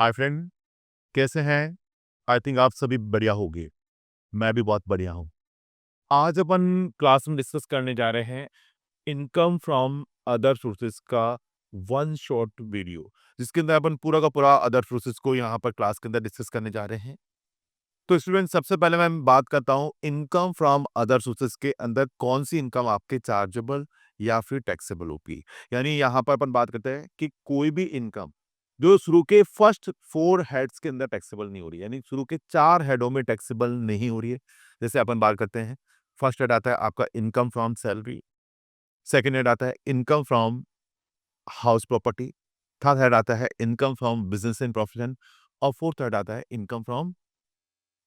Hi friend, कैसे हैं? I think आप सभी बढ़िया होंगे। मैं भी बहुत बढ़िया हूँ। आज अपन क्लास में डिस्कस करने जा रहे हैं इनकम फ्रॉम अदर सोर्सेज का वन शॉर्ट वीडियो, जिसके अंदर अपन पूरा का पूरा अदर सोर्सेज को यहाँ पर क्लास के अंदर डिस्कस करने जा रहे हैं। तो स्टूडेंट, सबसे पहले मैं बात करता हूँ इनकम फ्रॉम अदर सोर्सेज के अंदर कौन सी इनकम आपके चार्जेबल या फिर टैक्सेबल होगी। यानी यहाँ पर अपन बात करते हैं कि कोई भी इनकम जो शुरू के फर्स्ट 4 हेड्स के अंदर टैक्सेबल नहीं हो रही है, यानी शुरू के 4 हेडों में टैक्सेबल नहीं हो रही है। जैसे अपन बात करते हैं, फर्स्ट हेड आता है आपका income from salary, second head आता है income from house property, third head आता है income from business and profession, और फोर्थ हेड आता है इनकम फ्रॉम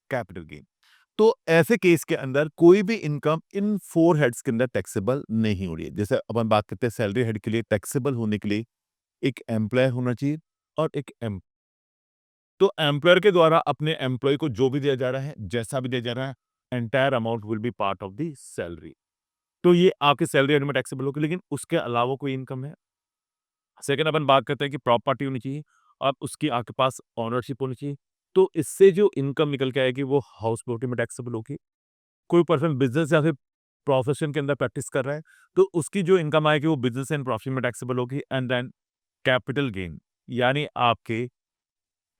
कैपिटल गेन। तो ऐसे केस के अंदर कोई भी इनकम इन 4 हेड्स के अंदर टैक्सेबल नहीं हो रही है। जैसे अपन बात करते हैं सैलरी हेड के लिए, टैक्सेबल होने के लिए एक एम्प्लॉय होना चाहिए और एक एम तो एम्प्लॉयर के द्वारा अपने एम्प्लॉय को जो भी दिया जा रहा है, जैसा भी दिया जा रहा है, entire amount will be part of the salary. तो ये आपकी सैलरी हेड में टैक्सेबल होगी, लेकिन उसके अलावा कोई इनकम है। सेकंड अपन बात करते हैं कि प्रॉपर्टी होनी चाहिए और उसकी आपके पास ओनरशिप होनी चाहिए। तो इससे जो इनकम निकल के आएगी वो हाउस प्रॉपर्टी में टैक्सेबल होगी। कोई पर्सन बिजनेस या फिर प्रोफेशन के अंदर प्रैक्टिस कर रहा है, तो उसकी जो इनकम आएगी वो बिजनेस एंड प्रॉफिट में टैक्सेबल होगी। एंड देन कैपिटल गेन, यानी आपके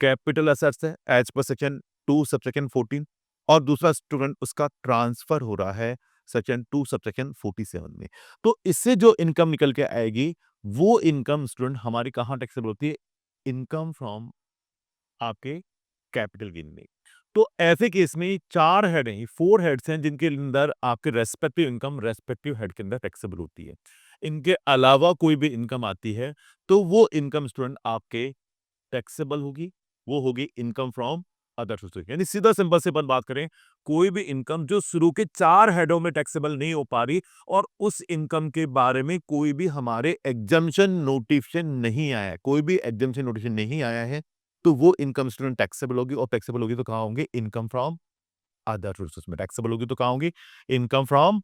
कैपिटल असेट्स है एज पर सेक्शन 2 सबसेक्शन 14, और दूसरा स्टूडेंट उसका ट्रांसफर हो रहा है सेक्शन 2 सबसेक्शन 47 में। तो इससे जो इनकम निकल के आएगी वो इनकम स्टूडेंट हमारी कहाँ टैक्सेबल होती है? इनकम फ्रॉम आपके कैपिटल गेन में। तो ऐसे केस में 4 हेड हैं, 4 हेड्स हैं जिनके अंदर आपके रेस्पेक्टिव इनकम रेस्पेक्टिव हेड के अंदर टैक्सेबल होती है। इनके अलावा कोई भी इनकम आती है तो वो इनकम स्टूडेंट आपके टैक्सेबल होगी, वो होगी इनकम फ्रॉम अदर सोर्सेज। यानी सीधा सिंपल से अपन बात करें, कोई भी इनकम जो शुरू के 4 हेडों में टैक्सेबल नहीं हो पा रही और उस इनकम के बारे में कोई भी हमारे एग्जम्पशन नोटिफिकेशन नहीं आया है, कोई भी एग्जम्पशन नोटिफिकेशन नहीं आया है, तो वो इनकम स्टूडेंट टैक्सेबल होगी। और टैक्सेबल होगी तो कहाँ होंगे? इनकम फ्रॉम अदर सोर्सेज में। टैक्सेबल होगी तो कहाँ होंगी? Income from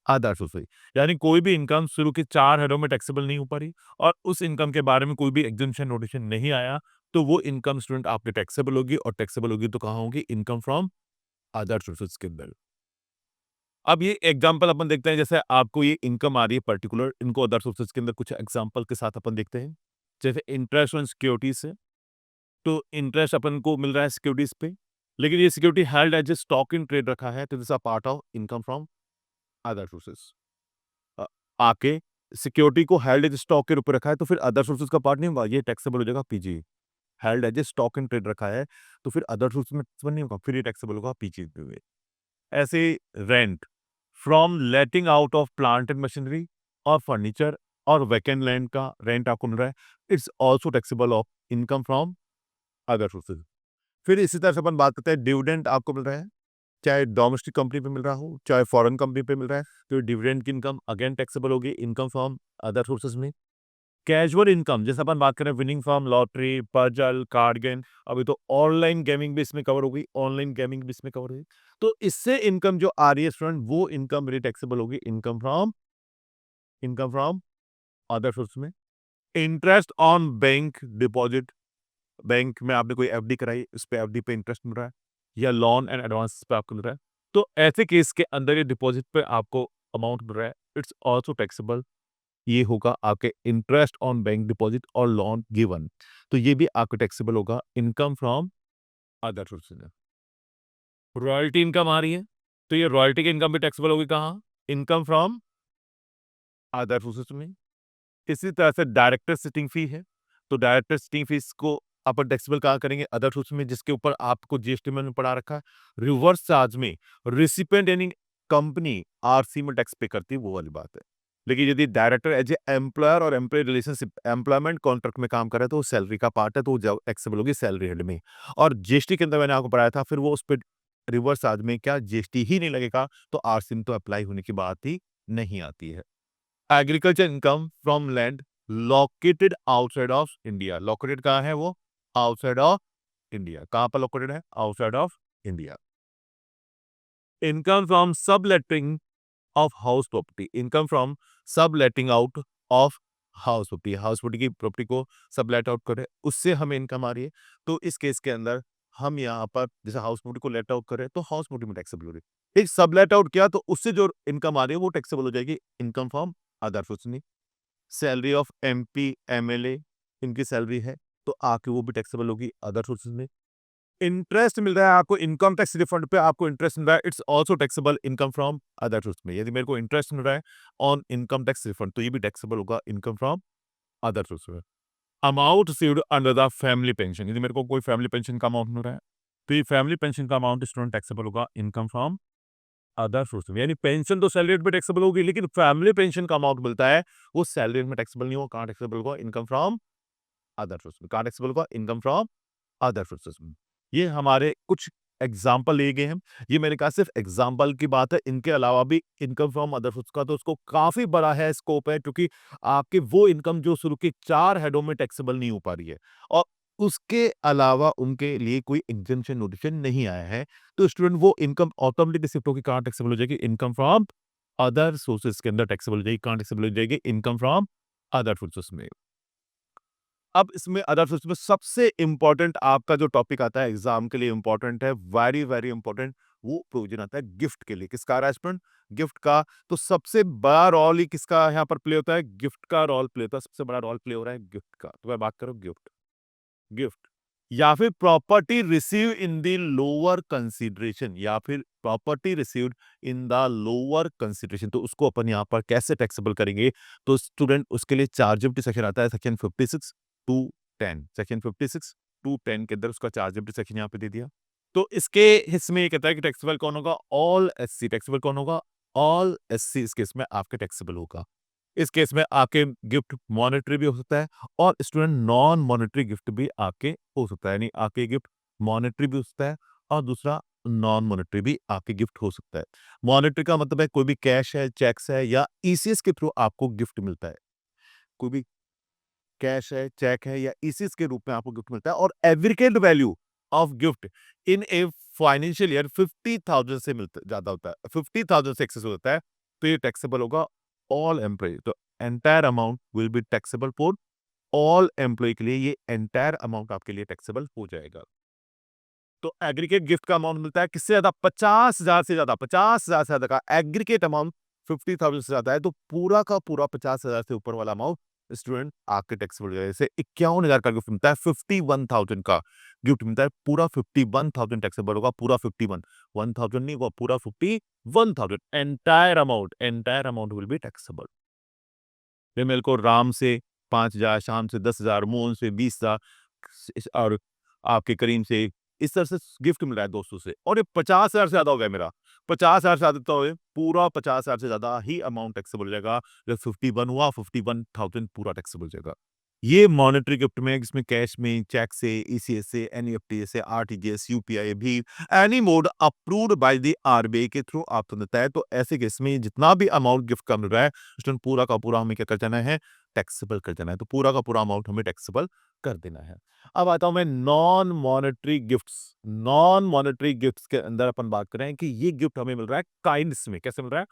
other sources. यानी कोई भी इनकम शुरू के 4 हेडों में टैक्सेबल नहीं हो पा रही और उस इनकम के बारे में कोई भी एग्जम्पशन नोटिफिकेशन नहीं आया, तो वो इनकम स्टूडेंट आपके टैक्सेबल होगी। और टैक्सेबल होगी तो कहाँ होगी? इनकम फ्रॉम अदर सोर्सेज के अंदर। अब ये एग्जांपल अपन देखते हैं, जैसे आपको ये इनकम आ रही है पर्टिकुलर, इनको अदर सोर्सेज के अंदर कुछ एग्जांपल के साथ अपन देखते हैं। जैसे इंटरेस्ट ऑन सिक्योरिटीज से, तो इंटरेस्ट अपन को मिल रहा है सिक्योरिटीज पे, लेकिन ये security held as a stock in trade रखा है, तो this are part of income from other sources. आके सिक्योरिटी को हेल्ड एज स्टॉक के रूप में रखा है, तो फिर अदर सोर्सेज का पार्ट नहीं होगा, ये टैक्सेबल हो जाएगा PG. Held as a stock in trade रखा है, तो फिर अदर सोर्स में taxable नहीं होगा, फिर ये टैक्सेबल होगा पीजी में। ऐसे rent from letting out of plant and machinery और फर्नीचर और वैकेंट लैंड का रेंट आपको मिल रहा है, it's also taxable of income from other sources. फिर इसी तरह से अपन बात करते हैं डिविडेंड आपको मिल रहा है, चाहे डोमेस्टिक कंपनी पे मिल रहा हो चाहे फॉरेन कंपनी पे मिल रहा है, तो डिविडेंड की इनकम अगेन टैक्सेबल होगी इनकम फ्रॉम अदर सोर्सेज में। कैजुअल इनकम, जैसे अपन बात करें winning from lottery, puzzle, card game, अभी तो ऑनलाइन गेमिंग भी इसमें कवर हो गई, ऑनलाइन गेमिंग भी इसमें कवर हुई, तो इससे इनकम जो आ रही है स्टूडेंट, वो इनकम मेरी टैक्सेबल होगी इनकम फ्रॉम अदर सोर्स में। Interest on bank deposit, bank में आपने कोई एफडी कराई, उस पे एफडी पे इंटरेस्ट मिल रहा है, या लोन एंड एडवांस पे आपको मिल रहा है, तो ऐसे केस के अंदर ये डिपॉजिट पे आपको अमाउंट मिल रहा है, इट्स ऑल्सो टैक्सेबल। ये होगा आपके इंटरेस्ट ऑन बैंक डिपॉजिट और लोन गिवन, तो ये भी आपको टैक्सेबल होगा income from other sources. Royalty income आ रही है, तो ये रॉयल्टी की इनकम भी टैक्सेबल होगी कहाँ? इनकम फ्रॉम अदर सोर्सेज में। इसी तरह से डायरेक्टर सिटिंग फी है, तो डायरेक्टर सिटिंग फीस को अपन टैक्सेबल कहाँ करेंगे? अदर सोर्स में, जिसके ऊपर आपको जीएसटी में पढ़ा रखा है। रिवर्स चार्ज में रिसिपेंट यानी कंपनी आरसी में टैक्स पे करती है, वो वाली बात है। लेकिन यदि डायरेक्टर एज ए एम्प्लॉयर और एम्प्लॉय रिलेशनशिप एम्प्लॉयमेंट कॉन्ट्रैक्ट में काम कर रहा है, तो वो सैलरी का पार्ट है, तो वो टैक्सेबल होगी सैलरी हेड में। और जीएसटी के अंदर मैंने आपको पढ़ाया था, फिर वो उस पर रिवर्स चार्ज में क्या जीएसटी ही नहीं लगेगा, तो आरसी में तो अप्लाई होने की बात ही नहीं आती है। Agriculture income from land located outside of India, located कहाँ है वो? Outside of India. कहाँ पर लोकेटेड है? Outside of India. Income from subletting of house property, income from subletting out of house property की प्रॉपर्टी को सबलेट आउट करें, उससे हमें इनकम आ रही है। तो इस केस के अंदर हम यहाँ पर जैसे हाउस प्रॉपर्टी को लेट आउट करें तो हाउस प्रॉपर्टी में टैक्सेबल हो रही है। एक सबलेट आउट किया तो उससे जो इनकम आ रही है वो टैक्सेबल हो जाएगी, इनकम फ्रॉम अदर सोर्स नहीं। सैलरी ऑफ एमपी, एमएलए, इनकी सैलरी है तो आके वो भी टैक्सेबल होगी अदर सोर्सेज में। इंटरेस्ट मिल रहा है आपको इनकम टैक्स रिफंड पे, आपको इंटरेस्ट मिल रहा है, it's also taxable income from other source में। यदि मेरे को इंटरेस्ट मिल रहा है ऑन इनकम टैक्स रिफंड तो ये भी टैक्सेबल होगा इनकम फ्रॉम अदर सोर्स में। Amount received under the family pension, यदि मेरे को कोई फैमिली पेंशन का अमाउंट मिल रहा है तो ये फैमिली पेंशन का अमाउंट स्टूडेंट टैक्सेबल होगा इनकम फ्रॉम अदर सोर्स में। यानी पेंशन तो सैलरी में टैक्सेबल होगी, लेकिन फैमिली पेंशन का अमाउंट मिलता है वो सैलरी में टैक्सेबल नहीं होगा। कहाँ टैक्सेबल होगा? इनकम फ्रॉम अदर सोर्स में। कहाँ टैक्सेबल होगा? इनकम फ्रॉम अदर सोर्सेस में। ये हमारे कुछ एग्जाम्पल लिए गए हैं। ये मैंने कहा सिर्फ एग्जाम्पल की बात है, इनके अलावा भी इनकम फ्रॉम अदर सोर्स का तो उसको काफी बड़ा है स्कोप है, क्योंकि आपके वो इनकम जो शुरू के 4 हेडों में टैक्सेबल नहीं हो पा रही है और उसके अलावा उनके लिए कोई एग्जेम्पशन नोटिफिकेशन नहीं आया है, तो स्टूडेंट वो इनकम ऑटोमेटिकली शिफ्ट होकर कहाँ टैक्सेबल हो जाएगी? इनकम फ्रॉम अदर सोर्सेस के अंदर टैक्सेबल हो जाएगी। कहाँ टैक्सेबल हो जाएगी? इनकम फ्रॉम अदर सोर्सेस में। अब इसमें अदर सोर्स में सबसे इंपॉर्टेंट आपका जो टॉपिक आता है एग्जाम के लिए इंपॉर्टेंट है, वेरी वेरी इंपॉर्टेंट, वो प्रोविजन आता है गिफ्ट के लिए। किसका? रेस्टोरेंट गिफ्ट का। तो सबसे बड़ा रोल ही किसका यहाँ पर प्ले होता है? गिफ्ट का रोल प्ले होता है। सबसे बड़ा रोल प्ले हो रहा है गिफ्ट का। तो मैं बात करूं गिफ्ट, गिफ्ट या फिर property receive in the lower consideration, या फिर property received in the lower consideration, तो उसको अपन यहाँ पर कैसे टैक्सेबल करेंगे? तो स्टूडेंट उसके लिए चार्जेबिलिटी सेक्शन आता है, सेक्शन 56 टू 10, सेक्शन 56 टू 10 के अंदर उसका चार्जेबिलिटी सेक्शन यहाँ पे दे दिया। तो इसके हिस्से में ये कहता है कि टैक्सेबल कौन होगा? All SC. टैक्सेबल कौन होगा? ऑल एससी इस केस में आपके टैक्सेबल होगा। इस केस में आपके गिफ्ट मॉनेटरी भी हो सकता है और स्टूडेंट नॉन मॉनेटरी गिफ्ट भी आपके हो सकता है। यानी आपके गिफ्ट मॉनेटरी भी हो सकता है और दूसरा नॉन मॉनेटरी भी आपके गिफ्ट हो सकता है। मॉनेटरी का मतलब है कोई भी कैश है, चेक्स है या ईसीएस के थ्रू आपको गिफ्ट मिलता है। कोई भी कैश है, चेक है या ईसीएस के रूप में आपको गिफ्ट मिलता है और average value of gift in a financial year 50,000 से मिलता ज्यादा होता है, 50,000 से एक्सेस होता है, तो ये टैक्सेबल होगा ऑल एम्प्लॉय। तो entire amount will be taxable for all employ के लिए, ये एंटायर अमाउंट आपके लिए टैक्सेबल हो जाएगा। तो एग्रीगेट गिफ्ट का अमाउंट मिलता है किससे ज्यादा? 50,000 से ज्यादा। 50,000 से ज्यादा का एग्रीगेट अमाउंट 50,000 से ज्यादा है तो पूरा का पूरा 50,000 से ऊपर वाला अमाउंट स्टूडेंट आपके टैक्सेबल हो जाएगा। जैसे 51,000 का गिफ्ट मिलता है, 51,000 का गिफ्ट मिलता है, पूरा 51,000 टैक्सेबल होगा। पूरा 51, 1,000 नहीं, वो पूरा 51,000 entire amount will be taxable. मेरे को राम से 5,000, शाम से 10,000, मोहन से 20,000 और आपके करीम से इस तरह से गिफ्ट मिल रहा है दोस्तों से, और ये 50,000 से ज्यादा हो गया मेरा। 50,000 से ज्यादा तो पूरा 50,000 से ज्यादा ही अमाउंट टैक्सेबल हो जाएगा। जब 51 हुआ, 51,000 पूरा टैक्सेबल हो जाएगा। ये मॉनेटरी गिफ्ट में, जिसमें कैश में, चेक से, ईसीएस से, एनईएफटी से, आरटीजीएस, यूपीआई भी any mode approved by the RBI के थ्रू आपको देता है। तो ऐसे केस में जितना भी अमाउंट गिफ्ट का मिल रहा है स्टूडेंट पूरा का पूरा हमें क्या कर जाना है? टैक्सेबल कर जाना है। तो पूरा का पूरा अमाउंट हमें टैक्सेबल कर देना है। अब आता हूं मैं non monetary gifts. Non monetary gifts के अंदर अपन बात करें कि ये गिफ्ट हमें मिल रहा है काइंड्स में। कैसे मिल रहा है?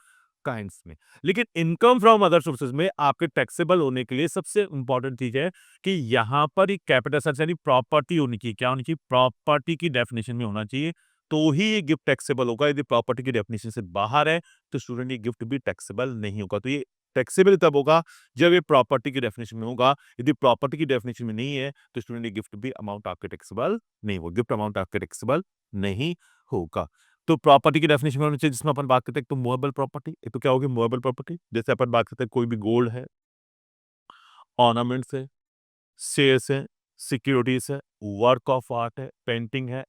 काइंड्स में। लेकिन इनकम फ्रॉम अदर सोर्सेज में आपके टैक्सेबल होने के लिए सबसे इंपॉर्टेंट चीज है कि यहां पर एक कैपिटल एसेट्स यानी प्रॉपर्टी होनी चाहिए। क्या होनी चाहिए? प्रॉपर्टी की डेफिनेशन में होना चाहिए, तो ही ये गिफ्ट टैक्सेबल होगा। यदि प्रॉपर्टी की डेफिनेशन से बाहर है तो स्टूडेंट ये गिफ्ट भी टैक्सेबल नहीं होगा। तो ये टैक्सेबल तब होगा जब ये प्रॉपर्टी की डेफिनेशन में होगा। यदि प्रॉपर्टी की डेफिनेशन में नहीं है तो स्टूडेंट ये गिफ्ट भी अमाउंट आपके टैक्सेबल नहीं होगा। गिफ्ट अमाउंट आपके टैक्सेबल नहीं होगा। तो प्रॉपर्टी की डेफिनेशन में होनी चाहिए, जिसमें अपन बात करते हैं तो मूवेबल प्रॉपर्टी। एक तो क्या होगी? Movable property. जैसे अपन बात करते हैं कोई भी गोल्ड है, ऑर्नामेंट्स है, शेयर्स है, सिक्योरिटीज है, वर्क ऑफ आर्ट है, पेंटिंग है,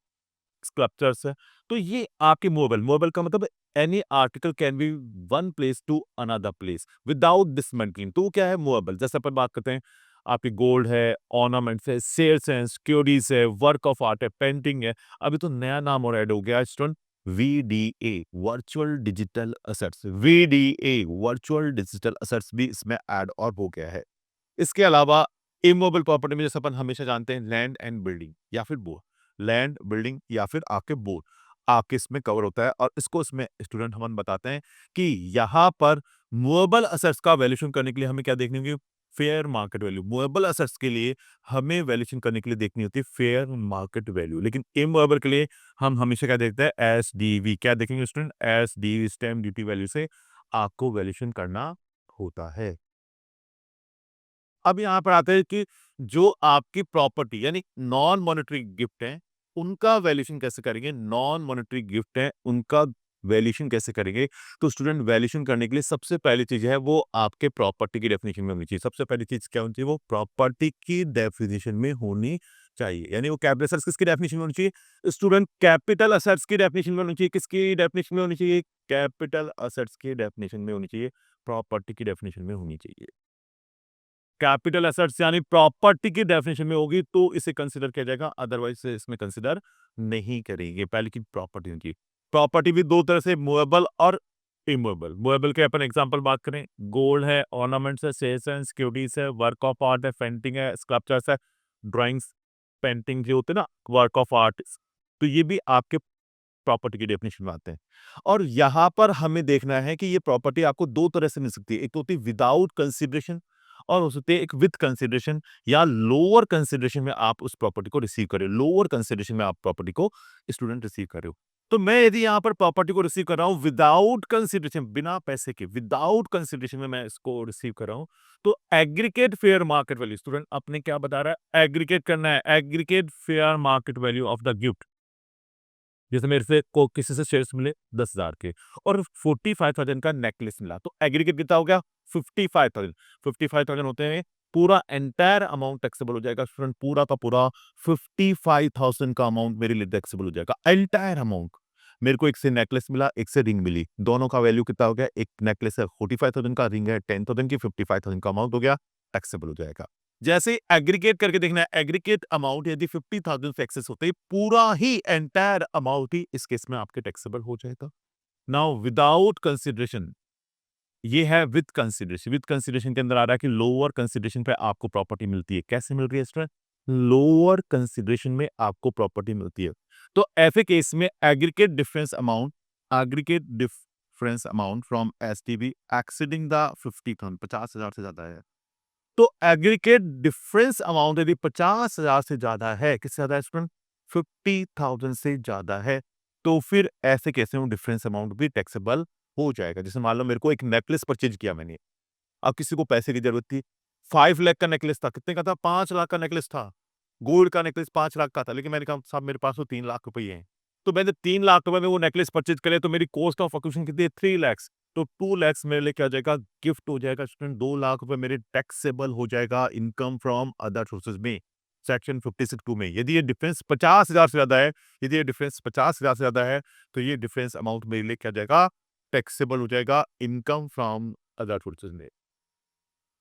स्कल्पचर्स है, तो ये आपके मूवेबल। मूवेबल का मतलब any article can be one place to another place without dismantling. तो वो क्या है? मूवेबल। जैसे अपन बात करते हैं आपकी गोल्ड है, ऑर्नामेंट्स है, शेयर्स हैं, सिक्योरिटीज है, वर्क ऑफ आर्ट है, पेंटिंग है। अभी तो नया नाम और ऐड हो गया student, VDA, virtual digital assets. VDA, virtual digital assets भी इसमें ऐड और हो गया है। इसके अलावा इमोबल प्रॉपर्टी में जैसे अपन हमेशा जानते हैं लैंड एंड बिल्डिंग या फिर बोर, लैंड बिल्डिंग या फिर आपके बोर आपके इसमें कवर होता है। और इसको इसमें स्टूडेंट हम बताते हैं कि यहाँ पर मूवेबल असेट्स का वैल्यूएशन करने के लिए हमें क्या देखने होंगे? Fair market value. Movable assets के लिए हमें वैल्यूएशन करने के लिए देखनी होती है फेयर मार्केट वैल्यू, लेकिन इमूवेबल के लिए हम हमेशा क्या देखते हैं, एसडीवी। क्या देखेंगे student, SDV stamp duty value से आपको वैल्यूएशन करना होता है। अब यहाँ पर आते हैं कि जो आपकी प्रॉपर्टी यानी नॉन मॉनेटरी गिफ्ट है, उनका वैल्यूएशन कैसे करेंगे। नॉन मॉनेटरी गिफ्ट है, उनका वैल्यूएशन कैसे करेंगे। तो स्टूडेंट वैल्यूएशन करने के लिए सबसे पहली चीज है वो आपके प्रॉपर्टी की डेफिनेशन में होनी चाहिए। सबसे पहली चीज क्या होनी चाहिए, वो प्रॉपर्टी की डेफिनेशन में होनी चाहिए। यानी वो कैपिटल असेट्स किसकी डेफिनेशन में होनी चाहिए स्टूडेंट, कैपिटल असेट्स की डेफिनेशन में होनी चाहिए। किसकी डेफिनेशन में होनी चाहिए, कैपिटल असेट्स की डेफिनेशन में होनी चाहिए, प्रॉपर्टी की डेफिनेशन में होनी चाहिए। कैपिटल एसेट्स यानी प्रॉपर्टी की डेफिनेशन में होगी तो इसे कंसीडर किया जाएगा, अदरवाइज से इसमें कंसीडर नहीं करेंगे। पहले की प्रॉपर्टी होगी। प्रॉपर्टी भी दो तरह से, मूवेबल और इमूवेबल। मूवेबल के अपन एग्जांपल बात करें, गोल्ड है, ऑर्नामेंट्स है, शेयर्स है, सिक्योरिटीज है, वर्क ऑफ आर्ट है, पेंटिंग है, स्कल्पचर्स है, ड्राइंग्स, पेंटिंग जो होते हैं ना, वर्क ऑफ आर्ट, तो ये भी आपके प्रॉपर्टी की डेफिनेशन में आते हैं। और यहाँ पर हमें देखना है कि ये प्रॉपर्टी आपको दो तरह से मिल सकती है। एक तो होती है विदाउट कंसिडरेशन और हो सकती है एक विद कंसिडरेशन या लोअर कंसिडरेशन में आप उस प्रॉपर्टी को रिसीव कर रहे हो। लोअर कंसिडरेशन में आप प्रॉपर्टी को स्टूडेंट रिसीव कर रहे हो। तो मैं यदि यहाँ पर प्रॉपर्टी को रिसीव कर रहा हूँ विदाउट कंसिडरेशन, बिना पैसे के, विदाउट कंसिडरेशन में मैं इसको रिसीव कर रहा हूँ, तो aggregate fair market value, student अपने क्या बता रहा है, एग्रीगेट करना है, aggregate fair market value of the gift. जैसे मेरे से को किसी से शेयर्स मिले 10,000 के और 45,000 का नेकलेस मिला, तो एग्रीगेट कितना हो गया 55,000। 55,000 होते हैं, पूरा एंटायर अमाउंट टैक्सेबल हो जाएगा स्टूडेंट, पूरा का पूरा 55,000 का अमाउंट मेरे लिए टैक्सेबल हो जाएगा, एंटायर अमाउंट। मेरे को एक से नेकलेस मिला, एक से रिंग मिली, दोनों का वैल्यू कितना हो गया, एक नेकलेस है 45,000 का, रिंग है 10,000 की, 55,000 का अमाउंट हो गया, टैक्सेबल हो जाएगा। जैसे एग्रीगेट करके देखना है, एग्रीगेट अमाउंट यदि 50,000 से एक्सेस होते ही पूरा ही एंटायर अमाउंट ही इस केस में आपके टैक्सेबल हो जाएगा। नाउ विदाउट कंसिडरेशन, ये है विद कंसिडरेशन। विद कंसिडरेशन के अंदर आ रहा है कि लोअर कंसिडरेशन पे आपको प्रॉपर्टी मिलती है। कैसे मिल रही है स्टूडेंट, लोअर कंसिडरेशन में आपको प्रॉपर्टी मिलती है। तो ऐसे केस में aggregate difference amount, aggregate difference amount from STB exceeding the 50,000, 50,000 से ज्यादा है। तो एग्रीगेट डिफरेंस अमाउंट यदि 50,000 से ज्यादा है, किससे ज्यादा है स्टूडेंट, 50,000 से ज्यादा है, तो फिर ऐसे केस में डिफरेंस अमाउंट भी टैक्सेबल हो जाएगा। जैसे मान लो मेरे को एक नेकलेस परचेज किया मैंने, अब किसी को पैसे की जरूरत थी, 5 लाख का नेकलेस था, कितने का था, 5 लाख का नेकलेस था, गोल्ड का नेकलेस 5 लाख का था, लेकिन मैंने कहा साहब मेरे पास तो 3 लाख रुपए हैं, तो मैंने 3 लाख रुपए में वो नेकलेस परचेज करे, तो मेरी कॉस्ट ऑफ एक्विजिशन कितनी है, 3 लाख। तो 2 लाख मेरे लिए क्या हो जाएगा, गिफ्ट हो जाएगा स्टूडेंट। 2 लाख रुपए मेरे टैक्सेबल हो जाएगा इनकम फ्रॉम अदर सोर्सेज में, सेक्शन 56(2) में। यदि ये डिफरेंस 50,000 से ज्यादा है, यदि ये डिफरेंस 50,000 से ज्यादा है, तो ये डिफरेंस अमाउंट मेरे लिए क्या हो जाएगा, टैक्सेबल हो जाएगा इनकम फ्रॉम अदर सोर्सेज में।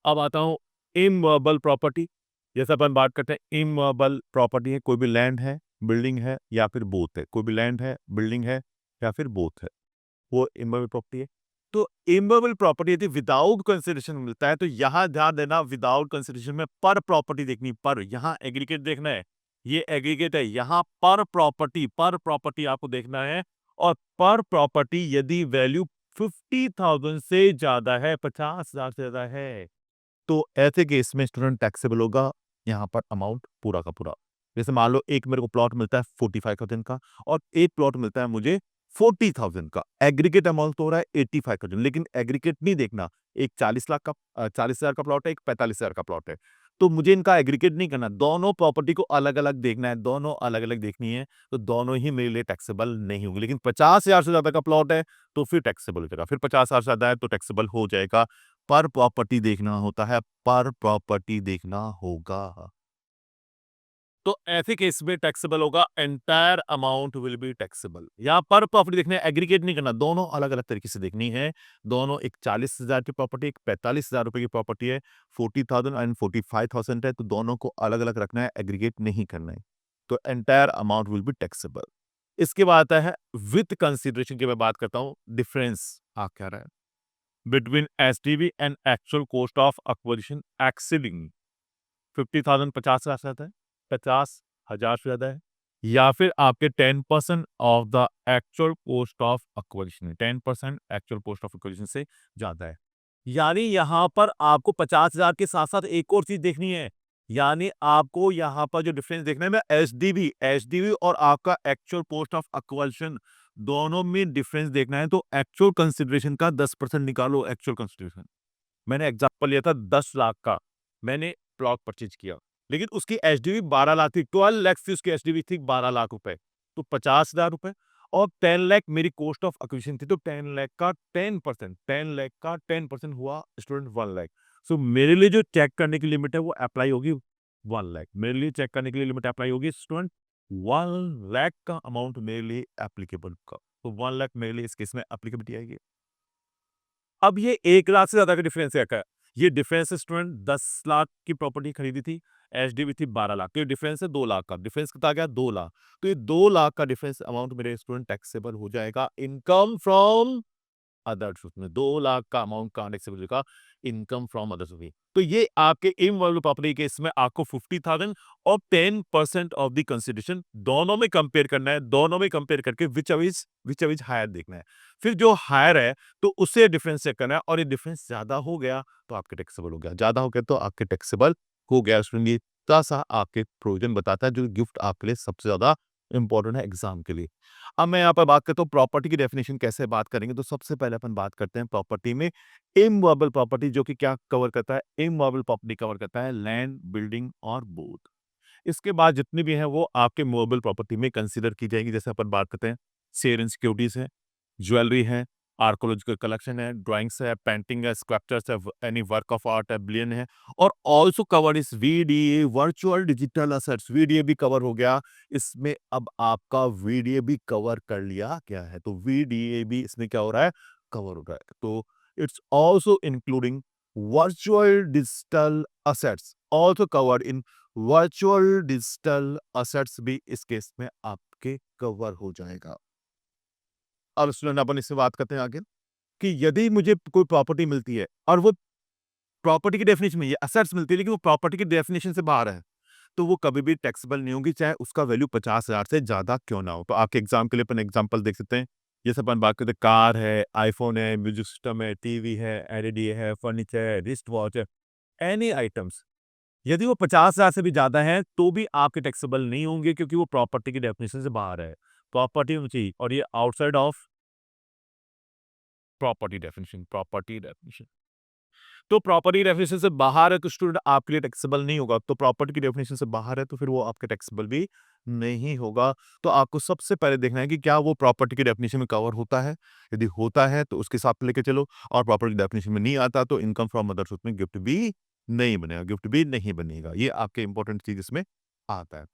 अब आता हूँ इमूवेबल प्रॉपर्टी। जैसे अपन बात करते हैं इमूवेबल प्रॉपर्टी है, कोई भी लैंड है, बिल्डिंग है या फिर बोथ है, कोई भी लैंड है, बिल्डिंग है या फिर बोथ है, वो इमूवेबल प्रॉपर्टी है। तो इमूवेबल प्रॉपर्टी यदि विदाउट कंसिडरेशन मिलता है, तो यहाँ ध्यान देना, विदाउट कंसिडरेशन में पर प्रॉपर्टी देखनी, पर यहाँ एग्रीगेट देखना है, ये एग्रीगेट है, यहाँ पर प्रॉपर्टी आपको देखना है। और पर प्रॉपर्टी यदि वैल्यू 50,000 से ज्यादा है, 50,000 से ज्यादा है, तो ऐसे केस में स्टूडेंट टैक्सेबल होगा यहाँ पर अमाउंट पूरा का पूरा। जैसे मान लो एक मेरे को प्लॉट मिलता है 45,000 का और एक प्लॉट मिलता है मुझे 40,000 का, एग्रीगेट अमाउंट तो हो रहा है 85,000, लेकिन एग्रीगेट नहीं देखना, एक 40 लाख का 40,000 का प्लॉट है, एक 45,000 का प्लॉट है, तो मुझे इनका एग्रीगेट नहीं करना, दोनों प्रॉपर्टी को अलग अलग देखना है, दोनों अलग अलग देखनी है, तो दोनों ही मेरे लिए टैक्सेबल नहीं होंगे। लेकिन 50,000 से ज्यादा का प्लॉट है तो फिर टैक्सेबल हो जाएगा, फिर 50,000 से ज्यादा है तो टैक्सेबल हो जाएगा। पर प्रॉपर्टी देखना होता है, पर प्रॉपर्टी देखना होगा। तो ऐसे केस में टैक्सेबल होगा, entire amount will be taxable. यहाँ पर प्रॉपर्टी देखने, एग्रीगेट नहीं करना, दोनों अलग अलग तरीके से देखनी है। दोनों, एक 40,000 की प्रॉपर्टी, एक 45,000 रुपए की प्रॉपर्टी है, 40,000 एंड 45,000 है, तो दोनों को अलग अलग रखना है, एग्रीगेट नहीं करना है, तो entire amount will be taxable. इसके बाद आता है विथ कंसिडरेशन की मैं बात करता हूँ, डिफरेंस आ क्या रहा है between SDV and actual cost of acquisition exceeding 50,000, 50,000 से ज्यादा है, 50,000 से ज्यादा है, या फिर आपके 10% of the actual cost of acquisition, 10% actual cost of acquisition से ज्यादा है। यानी यहाँ पर आपको 50,000 के साथ-साथ एक और चीज़ देखनी है। यानी आपको यहाँ पर जो डिफरेंस देखना है, मैं एचडीवी और आपका एक्चुअल पोस्ट ऑफ एक्वाजिशन दोनों में डिफरेंस देखना है, तो एक्चुअल कंसिडरेशन का 10% निकालो एक्चुअल कंसिडरेशन। मैंने एग्जांपल लिया था 10 लाख का, मैंने प्लॉट परचेज किया, लेकिन उसकी एचडीवी 12 लाख थी, 12 लाख की उसकी एचडीवी थी 12 लाख रुपए, तो 50,000 रुपए और 10 लाख मेरी कॉस्ट ऑफ एक्विजिशन थी, तो 10 लाख का 10%, 10 लाख का 10% हुआ स्टूडेंट 1 लाख। सो मेरे लिए जो चेक करने की लिमिट है वो अप्लाई होगी 1 लाख, मेरे लिए चेक करने के लिए लिमिट अप्लाई होगी स्टूडेंट 1 लाख का अमाउंट मेरे लिए एप्लीकेबल का, तो 1 लाख मेरे लिए इस केस में एप्लीकेबिलिटी आएगी। अब ये 1 लाख से ज़्यादा का डिफरेंस क्या है? ये डिफरेंस स्टूडेंट 10 लाख की प्रॉपर्टी खरीदी थी, एचडीबी थी 12 लाख, तो ये डिफरेंस है 2 लाख का। डिफरेंस कितना आ गया? 2 लाख। तो ये 2 लाख का डिफरेंस अमाउंट मेरे स्टूडेंट टैक्सेबल हो जाएगा इनकम फ्रॉम अदर सोर्स में। 2 लाख का अमाउंट कहाँ टैक्सेबल होगा? इनकम फ्रॉम अदर सोर्स में। तो ये आपके इमूवेबल प्रॉपर्टी के इसमें आपको 50,000 और 10% ऑफ द कंसिडरेशन दोनों में कंपेयर करना है, दोनों में कंपेयर करके व्हिच इज हायर देखना है। फिर जो हायर है तो उससे डिफरेंस चेक करना है, और ये डिफरेंस ज्यादा हो गया तो आपके टैक्सेबल हो गया, ज्यादा हो गया तो आपके टैक्सेबल हो गया। स्टूडेंट ये थोड़ा सा आपके प्रोविजन बताता है जो गिफ्ट आपके लिए सबसे ज्यादा इंपॉर्टेंट है एग्जाम के लिए। अब मैं यहाँ पर बात करता हूँ प्रॉपर्टी की डेफिनेशन कैसे बात करेंगे, तो सबसे पहले अपन बात करते हैं प्रॉपर्टी में इमूवेबल प्रॉपर्टी, जो कि क्या कवर करता है? इमूवेबल प्रॉपर्टी कवर करता है लैंड, बिल्डिंग और बोथ। इसके बाद जितनी भी है वो आपके मूवेबल प्रॉपर्टी में कंसीडर की जाएगी। जैसे अपन बात करते हैं शेयर एंड सिक्योरिटीज है, ज्वेलरी है, आर्कोलॉजिकल कलेक्शन है, ड्राइंग्स है, पेंटिंग है, स्कल्पचर्स है, एनी वर्क ऑफ आर्ट है, बिलियन है, और ऑल्सो कवर इस VDA virtual digital assets. VDA भी कवर हो गया इसमें। अब आपका वीडीए भी कवर कर लिया गया है, तो वीडीए भी इसमें क्या हो रहा है? कवर हो रहा है। तो it's also including virtual digital assets also covered in virtual digital assets भी इस केस में आपके कवर हो जाएगा। अब स्टूडेंट अपन इससे बात करते हैं आगे कि यदि मुझे कोई प्रॉपर्टी मिलती है और वो प्रॉपर्टी की डेफिनेशन में ये असेट्स मिलती है, लेकिन वो प्रॉपर्टी की डेफिनेशन से बाहर है, तो वो कभी भी टैक्सेबल नहीं होगी, चाहे उसका वैल्यू 50,000 से ज्यादा क्यों ना हो। तो आपके एग्जाम के लिए अपन एग्जांपल देख सकते हैं। जैसे अपन बात करते हैं कार है, आईफोन है, म्यूजिक सिस्टम है, टीवी है, एलईडी है, फर्नीचर है, रिस्ट वॉच है, एनी आइटम्स यदि वो 50,000 से भी ज़्यादा है, तो भी आपके टैक्सेबल नहीं होंगे, क्योंकि वो प्रॉपर्टी की डेफिनेशन से बाहर है। प्रॉपर्टी होनी चाहिए, और ये आउटसाइड ऑफ प्रॉपर्टी डेफिनेशन। तो प्रॉपर्टी डेफिनेशन से बाहर है तो स्टूडेंट आपके लिए टैक्सेबल नहीं होगा। तो प्रॉपर्टी की डेफिनेशन से बाहर है तो फिर वो आपके टैक्सेबल भी नहीं होगा। तो आपको सबसे पहले देखना है कि क्या वो प्रॉपर्टी की डेफिनेशन में कवर होता है। यदि होता है तो उसके साथ लेके चलो, और प्रॉपर्टी डेफिनेशन में नहीं आता तो इनकम फ्रॉम अदर सोर्स में गिफ्ट भी नहीं बनेगा, गिफ्ट भी नहीं बनेगा। ये आपके इंपॉर्टेंट चीज इसमें आता है।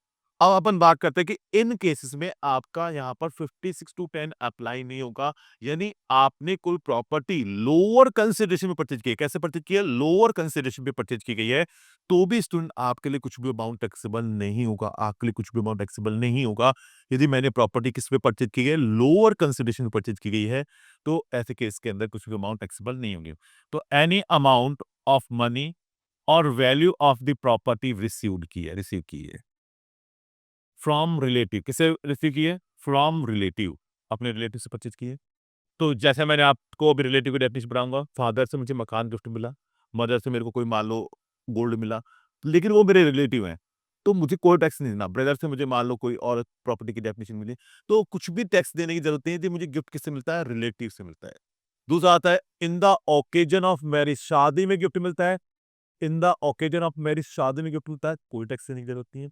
अब अपन बात करते हैं कि इन केसेस में आपका यहाँ पर 56 to 10 अप्लाई नहीं होगा। यानी आपने कोई प्रॉपर्टी लोअर कंसिडरेशन में परचेज की है। कैसे परचेज की है? लोअर कंसिडरेशन पे परचेज की गई है, तो भी स्टूडेंट आपके लिए कुछ भी अमाउंट टैक्सेबल नहीं होगा, आपके लिए कुछ भी अमाउंट टैक्सेबल नहीं होगा। यदि मैंने प्रॉपर्टी किस पे परचेज की है? लोअर कंसिडरेशन पे परचेज की गई है, तो ऐसे केस के अंदर कुछ भी अमाउंट टैक्सेबल नहीं होंगे। तो एनी अमाउंट ऑफ मनी और value of the property receive की है फ्रॉम रिलेटिव। किसे रिसीव की है? फ्रॉम रिलेटिव, अपने रिलेटिव से परचेज की है। तो जैसे मैंने आपको अभी रिलेटिव की डेफिनेशन बताऊंगा, फादर से मुझे मकान गिफ्ट मिला, मदर से मेरे को कोई मान लो गोल्ड मिला, लेकिन वो मेरे रिलेटिव हैं, तो मुझे कोई टैक्स नहीं देना। ब्रदर से मुझे मान लो कोई और प्रॉपर्टी की डेफिनेशन मिली, तो कुछ भी टैक्स देने की जरूरत नहीं है। मुझे गिफ्ट किससे मिलता है? रिलेटिव से मिलता है। दूसरा आता है in the occasion of marriage, शादी में गिफ्ट मिलता है। In the occasion of marriage, शादी में गिफ्ट मिलता है, कोई टैक्स देने की जरूरत नहीं है।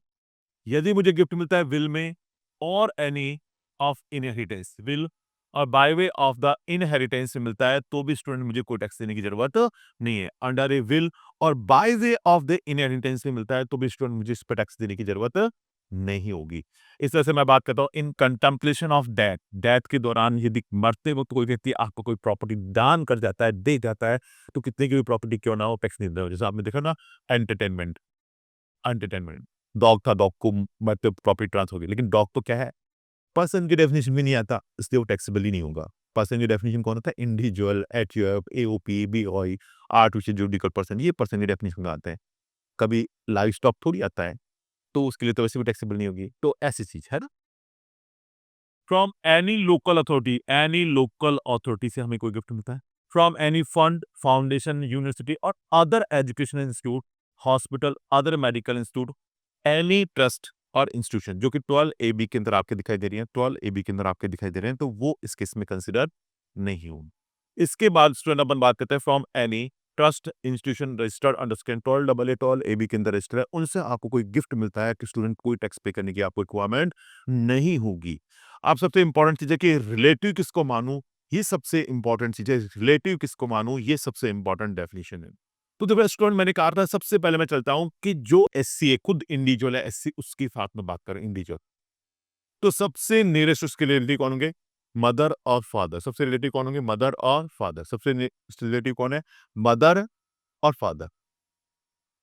यदि मुझे गिफ्ट मिलता है विल में और एनी ऑफ इनहेरिटेंस, विल और by way of the inheritance में मिलता है, तो भी स्टूडेंट मुझे कोई टैक्स देने की जरूरत नहीं है। अंडर ए विल और by way of the inheritance में मिलता है, तो भी स्टूडेंट मुझे इस पर टैक्स देने की जरूरत नहीं होगी। इस तरह से मैं बात करता हूँ इन कंटेम्पलेशन ऑफ डेथ, डेथ के दौरान यदि मरते वक्त कोई व्यक्ति आपको कोई प्रॉपर्टी दान कर जाता है, दे जाता है, तो कितने की भी प्रॉपर्टी क्यों ना हो, टैक्स नहीं देना हो। जैसे आपने देखा ना, एंटरटेनमेंट, एंटरटेनमेंट डॉग था, डॉग को मतलब प्रॉपर्टी ट्रांसफर हो गई, लेकिन डॉग तो क्या है? पर्सन की डेफिनेशन भी नहीं आता, इसलिए वो टैक्सेबल ही नहीं होगा। पर्सन की डेफिनेशन कौन होता है? Individual, HUF, AOP, BOI, artificial judicial person, ये पर्सन की डेफिनेशन में आते हैं। कभी लाइव स्टॉक थोड़ी आता है, तो उसके लिए तो वैसे भी टैक्सेबल नहीं होगी। तो ऐसी चीज है ना। From any local authority, any local authority से हमें कोई गिफ्ट मिलता है। From any fund, foundation, university और other education institute, hospital, other medical institute, any trust और इंस्टीट्यूशन जो कि 12 ए बी के अंदर आपके दिखाई दे रही है, 12 ए बी के अंदर आपके दिखाई दे रहे हैं, तो वो इस केस में कंसिडर नहीं होंगे। इसके बाद स्टूडेंट अपन बात करते हैं from any trust institution registered under section 12 AA 12 AB के अंदर रजिस्टर है, उनसे आपको कोई गिफ्ट मिलता है कि स्टूडेंट कोई टैक्स पे करने की आपको रिक्वायरमेंट नहीं होगी। आप सबसे इंपॉर्टेंट चीज है कि रिलेटिव किसको मानूं, ये सबसे इंपॉर्टेंट चीज है। रिलेटिव किसको मानूं, ये सबसे इंपॉर्टेंट डेफिनेशन है। तो देखो स्टूडेंट, मैंने कहा था सबसे पहले मैं चलता हूं कि जो एससी है, खुद इंडिविजुअल है एससी, उसकी साथ में बात करें इंडिविजुअल, तो सबसे नियरेस्ट उसके रिलेटिव कौन होंगे? मदर और फादर। सबसे रिलेटिव कौन होंगे? मदर और फादर। सबसे रिलेटिव कौन है? मदर और फादर।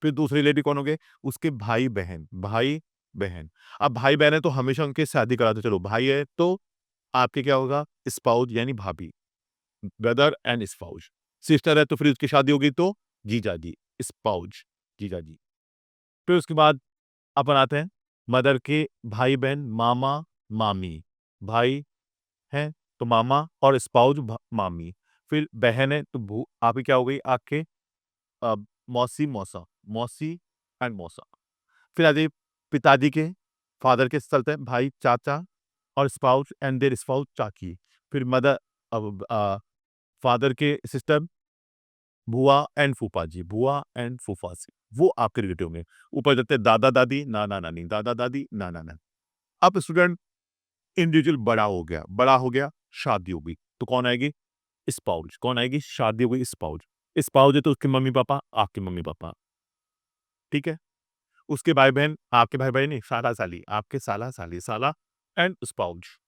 फिर दूसरे रिलेटिव कौन होंगे? उसके भाई बहन। भाई बहन। अब भाई बहन है तो हमेशा उनके शादी करा दो। चलो भाई है तो आपके क्या होगा? स्पाउस यानी भाभी, ब्रदर एंड स्पाउस। सिस्टर है तो फिर उसकी शादी होगी तो जीजा जी, स्पाउस, जीजा जी। फिर उसके बाद अपन आते हैं मदर के भाई बहन, मामा मामी। भाई है तो मामा और स्पाउस मामी। फिर बहन है तो आपकी क्या हो गई? आपके अ, मौसी मौसा, मौसी एंड मौसा। फिर आ जाइए पिताजी के, फादर के चलते हैं भाई चाचा और स्पाउस एंड देयर स्पाउस चाची। फिर मदर, अब फादर के सिस्टर बुआ एंड फूफा जी, बुआ एंड फूफा जी, वो आपके रिलेटिव होंगे। ऊपर जाते हैं दादा दादी, नाना नानी, दादा दादी, नाना नानी। अब स्टूडेंट इंडिविजुअल बड़ा हो गया, शादी हो गई, तो कौन आएगी? स्पाउस। कौन आएगी? शादी हो गई, स्पाउस। स्पाउस है तो उसके मम्मी पापा, आपके मम्मी पापा, ठीक है। उसके भाई बहन, आपके भाई बहन नहीं, साला साली, आपके साला साली, साला एंड स्पाउस।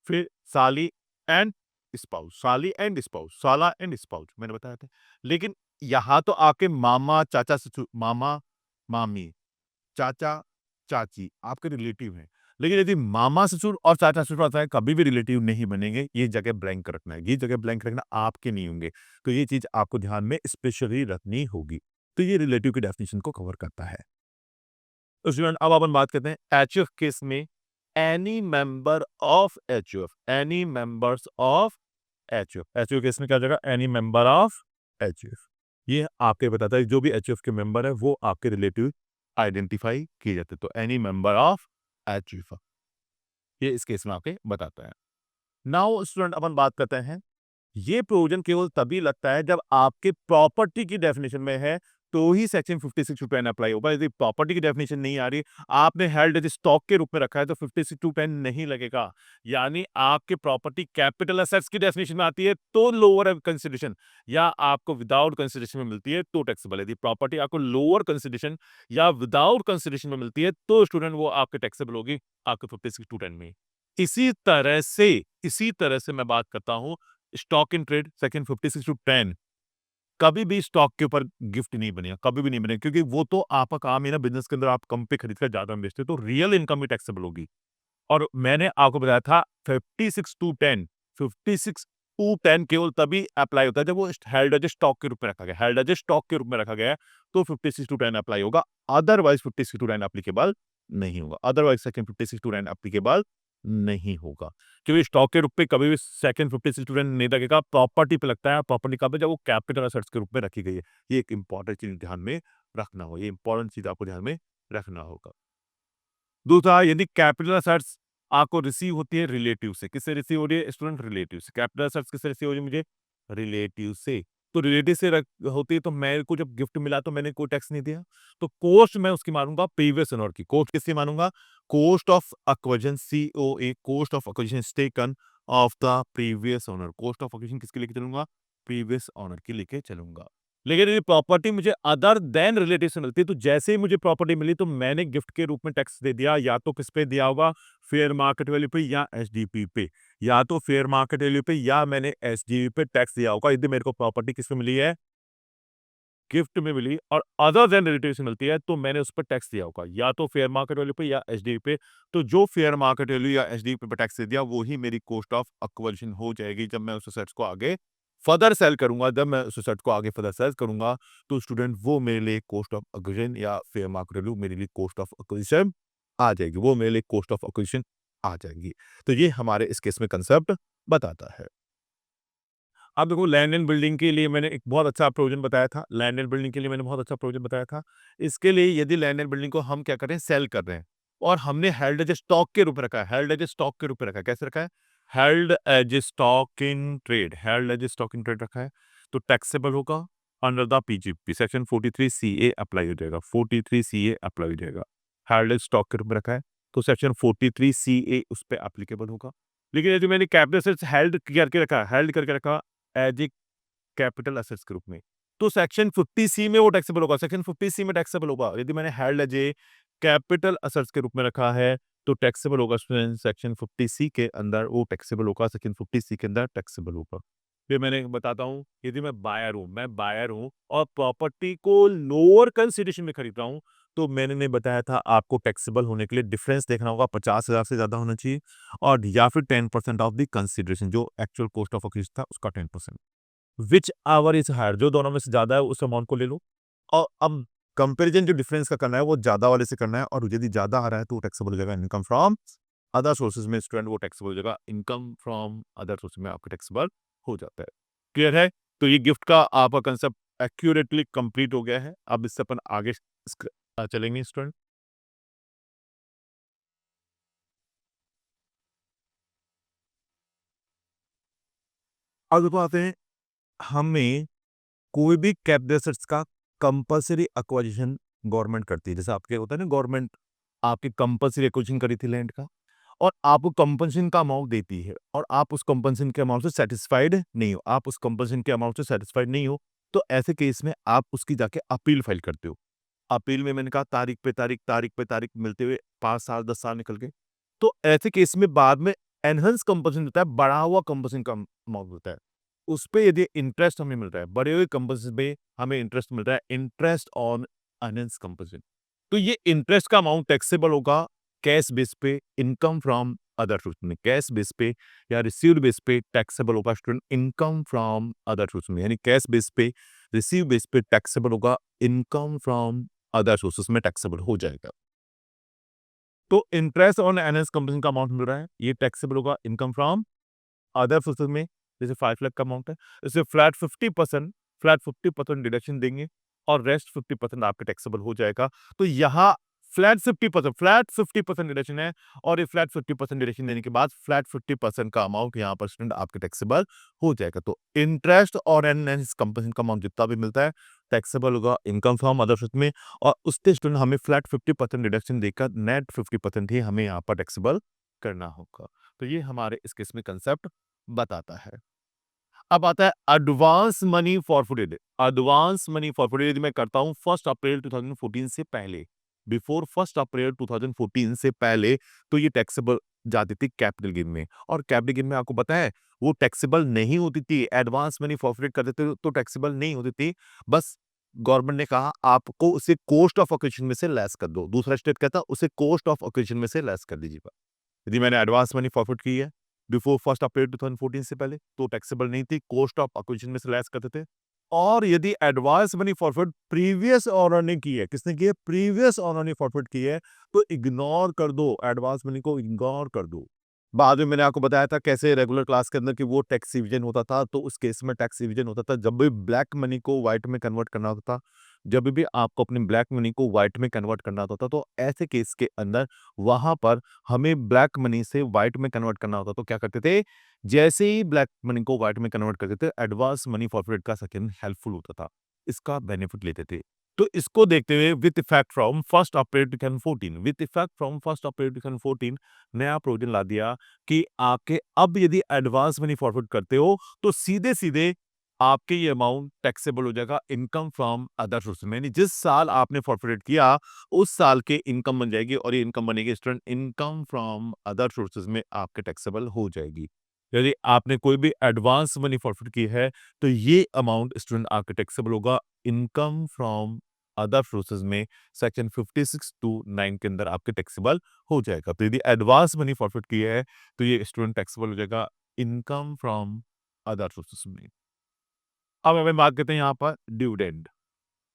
फिर साली एंड स्पाउस, साली एंड स्पाउस, साला एंड स्पाउस, मैंने बताया था। लेकिन यहाँ तो आपके मामा चाचा ससुर, मामा मामी, चाचा चाची आपके रिलेटिव हैं। लेकिन यदि मामा ससुर और चाचा ससुर आता है, कभी भी रिलेटिव नहीं बनेंगे। ये जगह ब्लैंक रखना है, ये जगह ब्लैंक रखना, आपके नहीं होंगे। तो ये चीज आपको ध्यान में स्पेशली रखनी होगी। तो ये रिलेटिव की डेफिनेशन को कवर करता है। तो स्टूडेंट, अब अपन बात करते हैं एचयूएफ केस में। Any member of HUF, any members of HUF, HUF case में क्या हो जाएगा? Any member of HUF. ये आपके बताता है जो भी एचयूएफ के मेंबर है वो आपके रिलेटिव आइडेंटिफाई किए जाते हैं। तो एनी मेंबर ऑफ एचयूएफ, ये इस केस में आपके बताता है। नाउ स्टूडेंट, अपन बात करते हैं, ये प्रोविजन केवल तभी लगता है जब आपके प्रॉपर्टी की डेफिनेशन में है, तो ही सेक्शन 56(2)10 अप्लाई होगा। यदि प्रॉपर्टी की डेफिनेशन नहीं आ रही, आपने हेल्ड एज स्टॉक के रूप में रखा है, तो 56(2)10 नहीं लगेगा। यानी आपके प्रॉपर्टी कैपिटल असेट्स की डेफिनेशन में आती है तो लोअर कंसिडरेशन, या आपको विदाउट कंसिडरेशन में मिलती है तो टैक्सेबल। यदि प्रॉपर्टी आपको लोअर कंसिडरेशन या विदाउट कंसिडरेशन में मिलती है तो स्टूडेंट वो आपके टैक्सेबल होगी, आपके 56(2)10 में। इसी तरह से मैं बात करता हूं स्टॉक इन ट्रेड सेक्शन 56(2)10, कभी भी स्टॉक के ऊपर गिफ्ट नहीं बनेगा, कभी भी नहीं बनेगा, क्योंकि वो तो आपका काम है ना, बिजनेस के अंदर आप कम पे खरीद कर ज्यादा में बेचते हो, तो रियल इनकम भी टैक्सेबल होगी। और मैंने आपको बताया था 56(2)10, 56(2)10 केवल तभी अप्लाई होता है जब वो हेल्ड एज स्टॉक के रूप में रखा गया, हेल्ड एज स्टॉक के रूप में रखा गया है, तो 56(2)10 अप्लाई होगा। अदरवाइज 56(2)10 एप्लीकेबल नहीं होगा, अदरवाइज सेक्शन 56(2)10 एप्लीकेबल नहीं होगा, क्योंकि स्टॉक के रूप में कभी भी सेकंड 56(2)10 नहीं लगेगा, प्रॉपर्टी पे लगता है। प्रॉपर्टी कब है? जब वो कैपिटल असेट्स के रूप में रखी गई है। ये एक इंपॉर्टेंट चीज ध्यान में रखना हो, ये इंपॉर्टेंट चीज आपको ध्यान में रखना होगा। दूसरा, यदि कैपिटल असेट्स आपको रिसीव होती है रिलेटिव से, किससे रिसीव हो रही है स्टूडेंट? रिलेटिव से। कैपिटल असेट्स किससे रिसीव हो रही है मुझे? रिलेटिव से। तो रिलेटिव से होती है, तो मेरे को जब गिफ्ट मिला तो मैंने कोई टैक्स नहीं दिया, तो कोस्ट मैं उसकी मानूंगा प्रीवियस ओनर की। कोस्ट किसकी मानूंगा? Cost of acquisition, COA, cost of acquisition is taken of the previous owner. Cost of acquisition किसके लेके चलूंगा? प्रीवियस ओनर की लेके चलूंगा। लेकिन यदि प्रॉपर्टी मुझे अदर देन रिलेटिव से मिलती है, तो जैसे ही मुझे प्रॉपर्टी मिली तो मैंने गिफ्ट के रूप में टैक्स दे दिया, या तो किस पे दिया होगा? फेयर मार्केट वैल्यू पे या एसडीपी पे, या तो फेयर मार्केट वैल्यू पे या मैंने एसडीपी पे टैक्स दिया होगा। यदि मेरे को प्रॉपर्टी किस पे मिली है? गिफ्ट में मिली, और अदर देन रिलेटिव से मिलती है, तो मैंने उस पर टैक्स दिया होगा, या तो फेयर मार्केट वैल्यू पे या एसडीपी पे। तो जो फेयर मार्केट वैल्यू या एसडीपी पे टैक्स दे दिया, वो ही मेरी कॉस्ट ऑफ एक्विजिशन हो जाएगी जब मैं उस एसेट्स को आगे फर्दर सेल करूंगा। जब मैं उस एसेट को आगे फर्दर सेल करूंगा, तो स्टूडेंट वो मेरे लिए कॉस्ट ऑफ एक्विजिशन या फेयर मार्केट वैल्यू मेरे लिए कॉस्ट ऑफ एक्विजिशन आ जाएगी, वो मेरे लिए कॉस्ट ऑफ एक्विजिशन आ जाएगी। तो ये हमारे इस केस में कंसेप्ट बताता है। अब देखो लैंड एंड बिल्डिंग के लिए मैंने एक बहुत अच्छा प्रोविजन बताया था। लैंड एंड बिल्डिंग के लिए मैंने बहुत अच्छा प्रोविजन बताया था। इसके लिए यदि लैंड एंड बिल्डिंग को हम क्या कर रहे हैं, सेल कर रहे हैं और हमने हेल्ड एज स्टॉक के रूप में रखा है, हेल्ड एज स्टॉक के रूप में रखा है। कैसे रखा है? Held as stock in trade, held as stock in trade रखा है, तो टैक्सेबल होगा under the PGP section 43 CA apply हो जाएगा, 43 सीए अप्लाई हो जाएगा। हेल्ड एज स्टॉक के रूप में रखा है, तो सेक्शन 43 सीए उस पे एप्लीकेबल होगा। लेकिन यदि मैंने कैपिटल एसेट्स हेल्ड करके रखा एज ए कैपिटल एसेट्स के रूप में, तो सेक्शन 50 सी में वो टैक्सेबल होगा, सेक्शन 50 सी में टैक्सेबल होगा। यदि मैंने held as a capital assets के रूप में रखा है, तो टैक्सेबल होगा सेक्शन 50 सी के अंदर, वो टैक्सेबल होगा, सेक्शन 50 सी के अंदर टैक्सेबल होगा। फिर मैंने बताता हूँ, यदि मैं बायर हूँ और प्रॉपर्टी को लोअर कंसिडरेशन में खरीद रहा हूँ, तो मैंने नहीं बताया था आपको टैक्सेबल होने के लिए डिफरेंस देखना होगा, 50,000 से ज्यादा होना चाहिए और या फिर 10% ऑफ द कंसिडरेशन, जो एक्चुअल कॉस्ट ऑफ एक्विजिशन था उसका 10%। विच आवर इज हायर, जो दोनों में से ज्यादा है उस अमाउंट को ले लो। और अब कंपैरिजन जो डिफरेंस का करना है वो ज्यादा वाले से करना है, और यदि ज्यादा आ रहा है तो टैक्सेबल हो जाएगा इनकम फ्रॉम अदर सोर्सेज में, स्टूडेंट वो टैक्सेबल हो जाएगा, इनकम फ्रॉम अदर सोर्सेज में आपका टैक्सेबल हो जाता है। क्लियर है? तो ये गिफ्ट का आपका कंसेप्ट एक्यूरेटली कंप्लीट हो गया है। अब इससे अपन आगे चलेंगे स्टूडेंट। अब देखो आते हैं, हमें कोई भी कैपिटल एसेट्स का कंपल्सरी एक्वाजिशन गवर्नमेंट करती है। जैसे आपके होता है ना, गवर्नमेंट आपकी कंपल्सरी एक्विजिशन करी थी लैंड का, और आपको कंपनसेशन का अमाउंट देती है, और आप उस कंपनसेशन के अमाउंट से सेटिस्फाइड नहीं हो, आप उस कंपनसेशन के अमाउंट से सेटिस्फाइड नहीं हो, तो ऐसे केस में आप उसकी जाके अपील फाइल करते हो। अपील में मैंने कहा तारीख पे तारीख, तारीख पे तारीख मिलते हुए 5 साल 10 साल निकल गए, तो ऐसे केस में बाद में एनहांस कंपनसेशन होता है, बढ़ा हुआ कंपनसेशन का अमाउंट होता है। उस पे यदि इंटरेस्ट हमें मिल रहा है, बढ़े हुए कंपनसेशन पे हमें इंटरेस्ट मिल रहा है, इंटरेस्ट ऑन एनहांस कंपनसेशन, तो ये इंटरेस्ट का अमाउंट टैक्सेबल होगा कैश बेस पे, इनकम फ्रॉम अदर सोर्स में। कैश बेस पे या रिसीव्ड बेस पे टैक्सेबल होगा student income from other source में, यानी कैश बेस पे, रिसीव बेस पे टैक्सेबल होगा, इनकम फ्रॉम अदर सोर्सेस में टैक्सेबल हो जाएगा। तो इंटरेस्ट ऑन एनएस कंपनी का अमाउंट मिल रहा है, ये टैक्सेबल होगा इनकम फ्रॉम अदर सोर्सेस में। जैसे 5 लाख का अमाउंट है, इससे फ्लैट 50% डिडक्शन देंगे और रेस्ट 50% आपके टैक्सेबल हो जाएगा। तो यहाँ फ्लैट 50% डिडक्शन है, और ये फ्लैट 50% डिडक्शन देने के बाद फ्लैट 50% का अमाउंट यहाँ पर स्टूडेंट आपके टैक्सेबल हो जाएगा। तो इंटरेस्ट और एनएस कंपनी का अमाउंट जितना भी मिलता है टैक्सेबल होगा इनकम फ्रॉम अदर सोर्स में, और उससे स्टूडेंट हमें फ्लैट 50% डिडक्शन देकर नेट 50% ही हमें यहाँ पर टैक्सेबल करना होगा। तो ये हमारे इस केस में कंसेप्ट बताता है। अब आता है advance money forfeited. Advance money forfeited यदि मैं करता हूं 1 अप्रैल 2014 से पहले, बिफोर 1 अप्रैल 2014 से पहले, तो ये टैक्सेबल जाती थी कैपिटल गेन में, और कैपिटल गेन में आपको पता है वो टैक्सेबल नहीं होती थी। एडवांस मनी फॉरफिटेड कर देते तो टैक्सेबल नहीं होती थी, बस गवर्नमेंट ने कहा आपको उसे कॉस्ट ऑफ एक्विजिशन में से लेस कर दो, दूसरा स्टेट कहता उसे कॉस्ट ऑफ एक्विजिशन में से लेस कर दीजिए। यदि मैंने एडवांस मनी फॉरफिट की है बिफोर 1 अप्रैल 2014 से पहले, तो टैक्सेबल नहीं थी, कॉस्ट ऑफ एक्विजिशन में से लेस करते थे। और यदि advance money forfeit previous owner ने की है, किसने की है? प्रीवियस ओनर ने फॉरफिट की है, तो इग्नोर कर दो, एडवांस मनी को इग्नोर कर दो। बाद में मैंने आपको बताया था कैसे रेगुलर क्लास के अंदर कि वो टैक्स इविजन होता था, तो उस केस में टैक्स इविजन होता था जब भी ब्लैक मनी को व्हाइट में कन्वर्ट करना होता था, जब भी आपको अपनी ब्लैक मनी को व्हाइट में कन्वर्ट करना होता था, तो ऐसे केस के अंदर वहां पर हमें ब्लैक मनी से व्हाइट में कन्वर्ट करना होता, तो क्या करते थे? जैसे ही ब्लैक मनी को व्हाइट में कन्वर्ट करते थे, एडवांस मनी फॉरफिट का सेकंड हेल्पफुल होता था, इसका बेनिफिट लेते थे। तो इसको देखते हुए with effect from 1 April 2014, with effect from 1 अप्रैल 2014 नया प्रोविजन ला दिया कि आपके अब यदि एडवांस मनी फॉरवर्ड करते हो, तो सीधे सीधे आपके ये अमाउंट टैक्सेबल हो जाएगा इनकम फ्रॉम अदर सोर्स में, यानी जिस साल आपने फॉरवर्ड किया उस साल के इनकम बन जाएगी, और ये इनकम बनेगी student income from other sources में आपके टैक्सेबल हो जाएगी। यदि आपने कोई भी एडवांस मनी फॉरवर्ड की है, तो ये अमाउंट स्टूडेंट आपके टैक्सेबल होगा इनकम फ्रॉम अदर सोर्सेज में, सेक्शन 56 टू 9 के अंदर आपके टैक्सेबल हो जाएगा। तो यदि एडवांस मनी फॉरफिट की है, तो ये स्टूडेंट टैक्सेबल हो जाएगा इनकम फ्रॉम अदर सोर्सेज में। अब हमें बात करते हैं यहाँ पर डिविडेंड।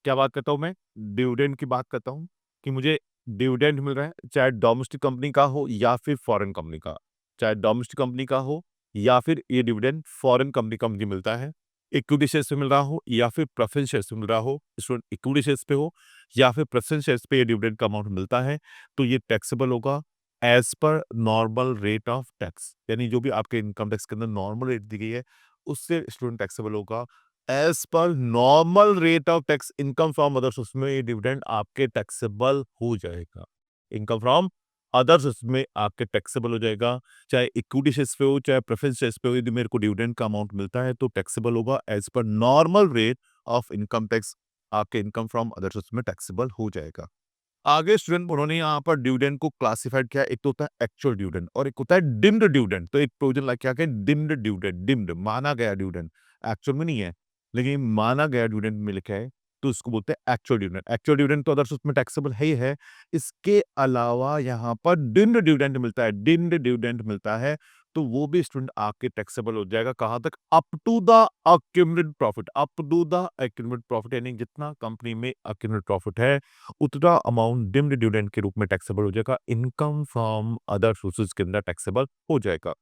क्या बात करता हूँ मैं? डिविडेंड की बात करता हूँ कि मुझे डिविडेंड मिल रहा है, चाहे डोमेस्टिक कंपनी का हो या फिर फॉरेन कंपनी का, चाहे डोमेस्टिक कंपनी का हो या फिर ये डिविडेंड फॉरेन कंपनी मिलता है, इक्विटी शेयर्स पे मिल रहा हो या फिर प्रेफरेंस शेयर्स पे मिल रहा हो, स्टूडेंट इक्विटी शेयर्स पे हो या फिर प्रेफरेंस शेयर्स पे ये डिविडेंड का अमाउंट मिलता है, तो ये टैक्सेबल होगा as per normal rate of tax. यानी जो भी आपके इनकम टैक्स के अंदर नॉर्मल रेट दी गई है, उससे स्टूडेंट टैक्सेबल होगा as per normal rate of tax. Income from other source में ये डिविडेंड आपके टैक्सेबल हो जाएगा। इनकम फ्रॉम अदर सोर्स में आपके टैक्सेबल हो जाएगा, चाहे इक्विटी शेयर्स पे हो चाहे प्रेफरेंस शेयर्स पे हो। यदि मेरे को डिविडेंड का अमाउंट मिलता है तो टैक्सेबल होगा as per normal rate of income tax. आपके इनकम फ्रॉम अदर सोर्स में टैक्सेबल हो जाएगा। आगे स्टूडेंट उन्होंने यहाँ पर डिविडेंड को क्लासिफाइड किया, एक तो होता है एक्चुअल डिविडेंड और एक होता है डिम्ड डिविडेंड। तो एक प्रोविजन लाइक क्या डिम्ड डिविडेंड, डिम्ड माना गया डिविडेंड, एक्चुअल में नहीं है लेकिन माना गया डिविडेंड में लिखा है, तो उसको बोलते हैं एक्चुअल डिविडेंड। एक्चुअल डिविडेंड तो अदर सोर्स में टैक्सेबल है ही है, इसके अलावा यहाँ पर डिम्ड डिविडेंड मिलता है, डिम्ड डिविडेंड मिलता है, तो वो भी स्टूडेंट आपके टैक्सेबल हो जाएगा। कहां तक? Up to the accumulated profit, up to the accumulated profit, यानी जितना कंपनी में अक्यूमुलेटेड प्रॉफिट है उतना अमाउंट डिम्ड डिविडेंड के रूप में टैक्सेबल हो जाएगा, इनकम फ्रॉम अदर सोर्सेज के अंदर टैक्सेबल हो जाएगा।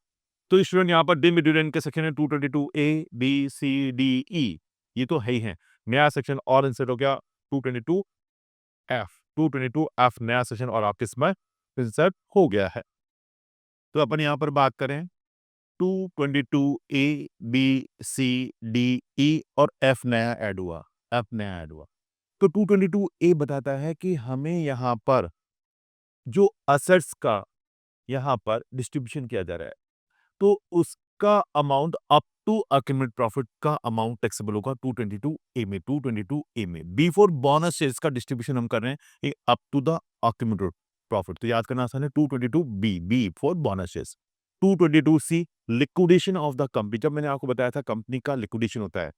तो स्टूडेंट यहाँ पर डिम्ड डिविडेंड के सेक्शन है 222 A B C D E, ये तो है ही है। नया सेक्शन और इंसर्ट हो गया 222 एफ, 222 एफ नया सेक्शन और आपके इसमें इंसर्ट हो गया है। तो अपन यहाँ पर बात करें 222 A B C D E और एफ नया ऐड हुआ, एफ नया ऐड हुआ। तो 222 ए बताता है कि हमें यहाँ पर जो असेट्स का यहाँ पर डिस्ट्रीब्यूशन किया जा रहा है, तो उसका amount up to accumulated profit का अमाउंट टैक्सेबल होगा 222 ए में। 222 ए में बिफोर बोनस शेयर्स का डिस्ट्रीब्यूशन हम कर रहे हैं up to the accumulated profit, तो याद करना आसान है। 222 B, B for bonus shares. 222 C liquidation of the company. जब मैंने आपको बताया था कंपनी का लिक्विडेशन होता है,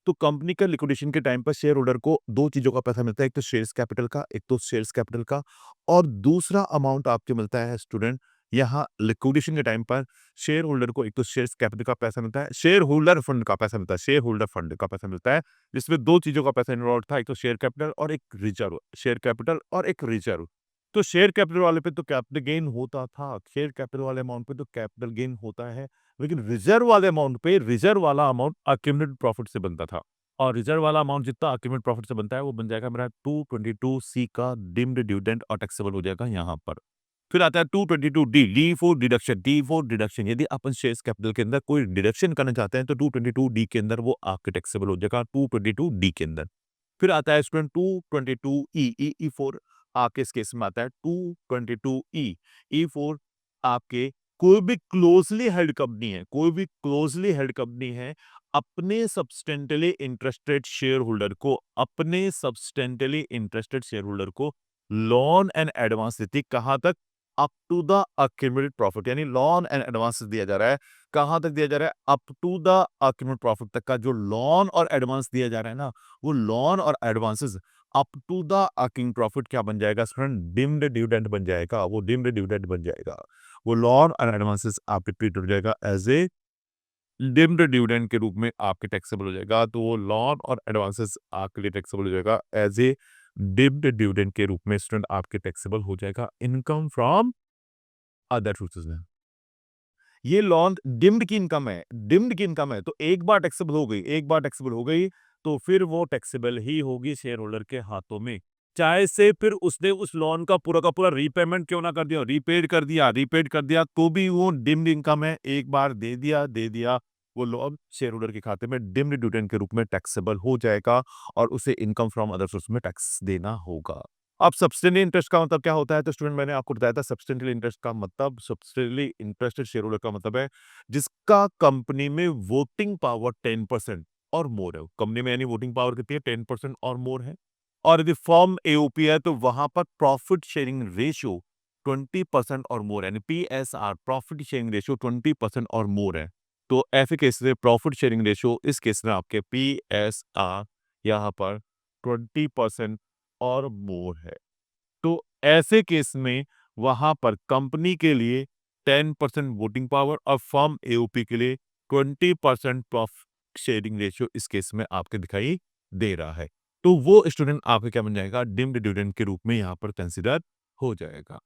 तो कंपनी का लिक्विडेशन के टाइम पर शेयर होल्डर को दो चीजों का पैसा मिलता है, एक तो शेयर्स कैपिटल का, एक तो शेयर्स कैपिटल का, और दूसरा अमाउंट आपको मिलता है स्टूडेंट यहाँ लिक्विडेशन के टाइम पर शेयर होल्डर को एक तो शेयर्स कैपिटल का पैसा मिलता है, शेयर होल्डर फंड का पैसा मिलता है, शेयर होल्डर फंड का पैसा मिलता है, जिसमें दो चीजों का पैसा इन्वॉल्व था, एक तो शेयर कैपिटल और एक रिजर्व, शेयर कैपिटल और एक रिजर्व। तो शेयर कैपिटल वाले पे तो कैपिटल गेन होता था, शेयर कैपिटल वाले अमाउंट पे तो कैपिटल गेन होता है, लेकिन रिजर्व वाले अमाउंट पे रिजर्व वाला अमाउंट अक्यूमुलेटेड प्रॉफिट से बनता था, और रिजर्व वाला अमाउंट जितना अक्यूमुलेटेड प्रॉफिट से बनता है वो बन जाएगा मेरा 222 सी का डिम्ड डिविडेंड और टैक्सेबल हो जाएगा यहाँ पर। फिर आता है 222 D, D for deduction, D for deduction. यदि अपन शेयर्स कैपिटल के अंदर कोई डिडक्शन करना चाहते हैं तो 222 डी के अंदर वो आपके टैक्सेबल हो जाएगा 222 डी के अंदर। फिर आता है स्टूडेंट 222 ई, ई फॉर आपके इस केस में आता है 222 ई, ई फॉर आपके कोई भी क्लोजली हेल्ड कंपनी है, कोई भी क्लोजली हेल्ड कंपनी है, अपने सब्सटेंटली इंटरेस्टेड शेयर होल्डर को, अपने सब्सटेंटली इंटरेस्टेड शेयर होल्डर को लोन एंड एडवांस देती, कहां तक? Up to the accumulated profit, यानी लोन एंड एडवांस दिया जा रहा है। कहां तक दिया जा रहा है? Up to the accumulated profit तक का जो लोन और एडवांस दिया जा रहा है ना, वो लोन और advances up to the accumulated profit क्या बन जाएगा स्टूडेंट? डिम्ड डिविडेंड बन जाएगा, वो डिम्ड डिविडेंड बन जाएगा। वो लोन और एडवांसेस आपके ट्रीट हो जाएगा एज ए डिम्ड डिविडेंड के रूप में आपके टैक्सेबल हो जाएगा। तो वो लोन और एडवांसेस आपके लिए टैक्सेबल हो जाएगा एज ए डिम्ड डिविडेंड के रूप में स्टूडेंट आपके टैक्सेबल हो जाएगा इनकम फ्रॉम अदर सोर्सेज में। ये लोन डिम्ड की इनकम है, डिम्ड की इनकम है, तो एक बार टैक्सेबल हो गई, एक बार टैक्सेबल हो गई तो फिर वो टैक्सेबल ही होगी शेयर होल्डर के हाथों में, चाहे से फिर उसने उस लोन का पूरा रीपेमेंट क्यों ना कर दिया, रीपेड कर दिया तो भी वो डिम्ड इनकम है। एक बार दे दिया वो लोन शेयर होल्डर के खाते में डिम्ड डिविडेंड के रूप में टैक्सेबल हो जाएगा और उसे इनकम फ्रॉम अदर सोर्स में टैक्स देना होगा। अब सब्सटेंशियल इंटरेस्ट का मतलब क्या होता है? तो स्टूडेंट मैंने आपको बताया था सब्सटेंशियल इंटरेस्ट का मतलब, सब्सटेंशियली इंटरेस्टेड शेयर होल्डर का मतलब है जिसका कंपनी में वोटिंग पावर 10% और मोर है। कंपनी में यानी वोटिंग पावर कितनी है? 10% और मोर है। और यदि फर्म एओपी है तो वहां पर प्रॉफिट शेयरिंग रेशियो 20% और मोर, यानी पीएसआर प्रॉफिट शेयरिंग रेशियो 20% और मोर है। तो ऐसे केस में प्रॉफिट शेयरिंग रेशियो इस केस में आपके पीएसआर यहाँ पर 20% और मोर है। तो ऐसे केस में वहां पर कंपनी के लिए 10% वोटिंग पावर और फर्म एओपी के लिए 20% प्रॉफिट शेयरिंग रेशियो इस केस में आपके दिखाई दे रहा है। तो वो स्टूडेंट आपके क्या बन जाएगा? डिम्ड डिविडेंड के रूप में यहां पर कंसिडर हो जाएगा।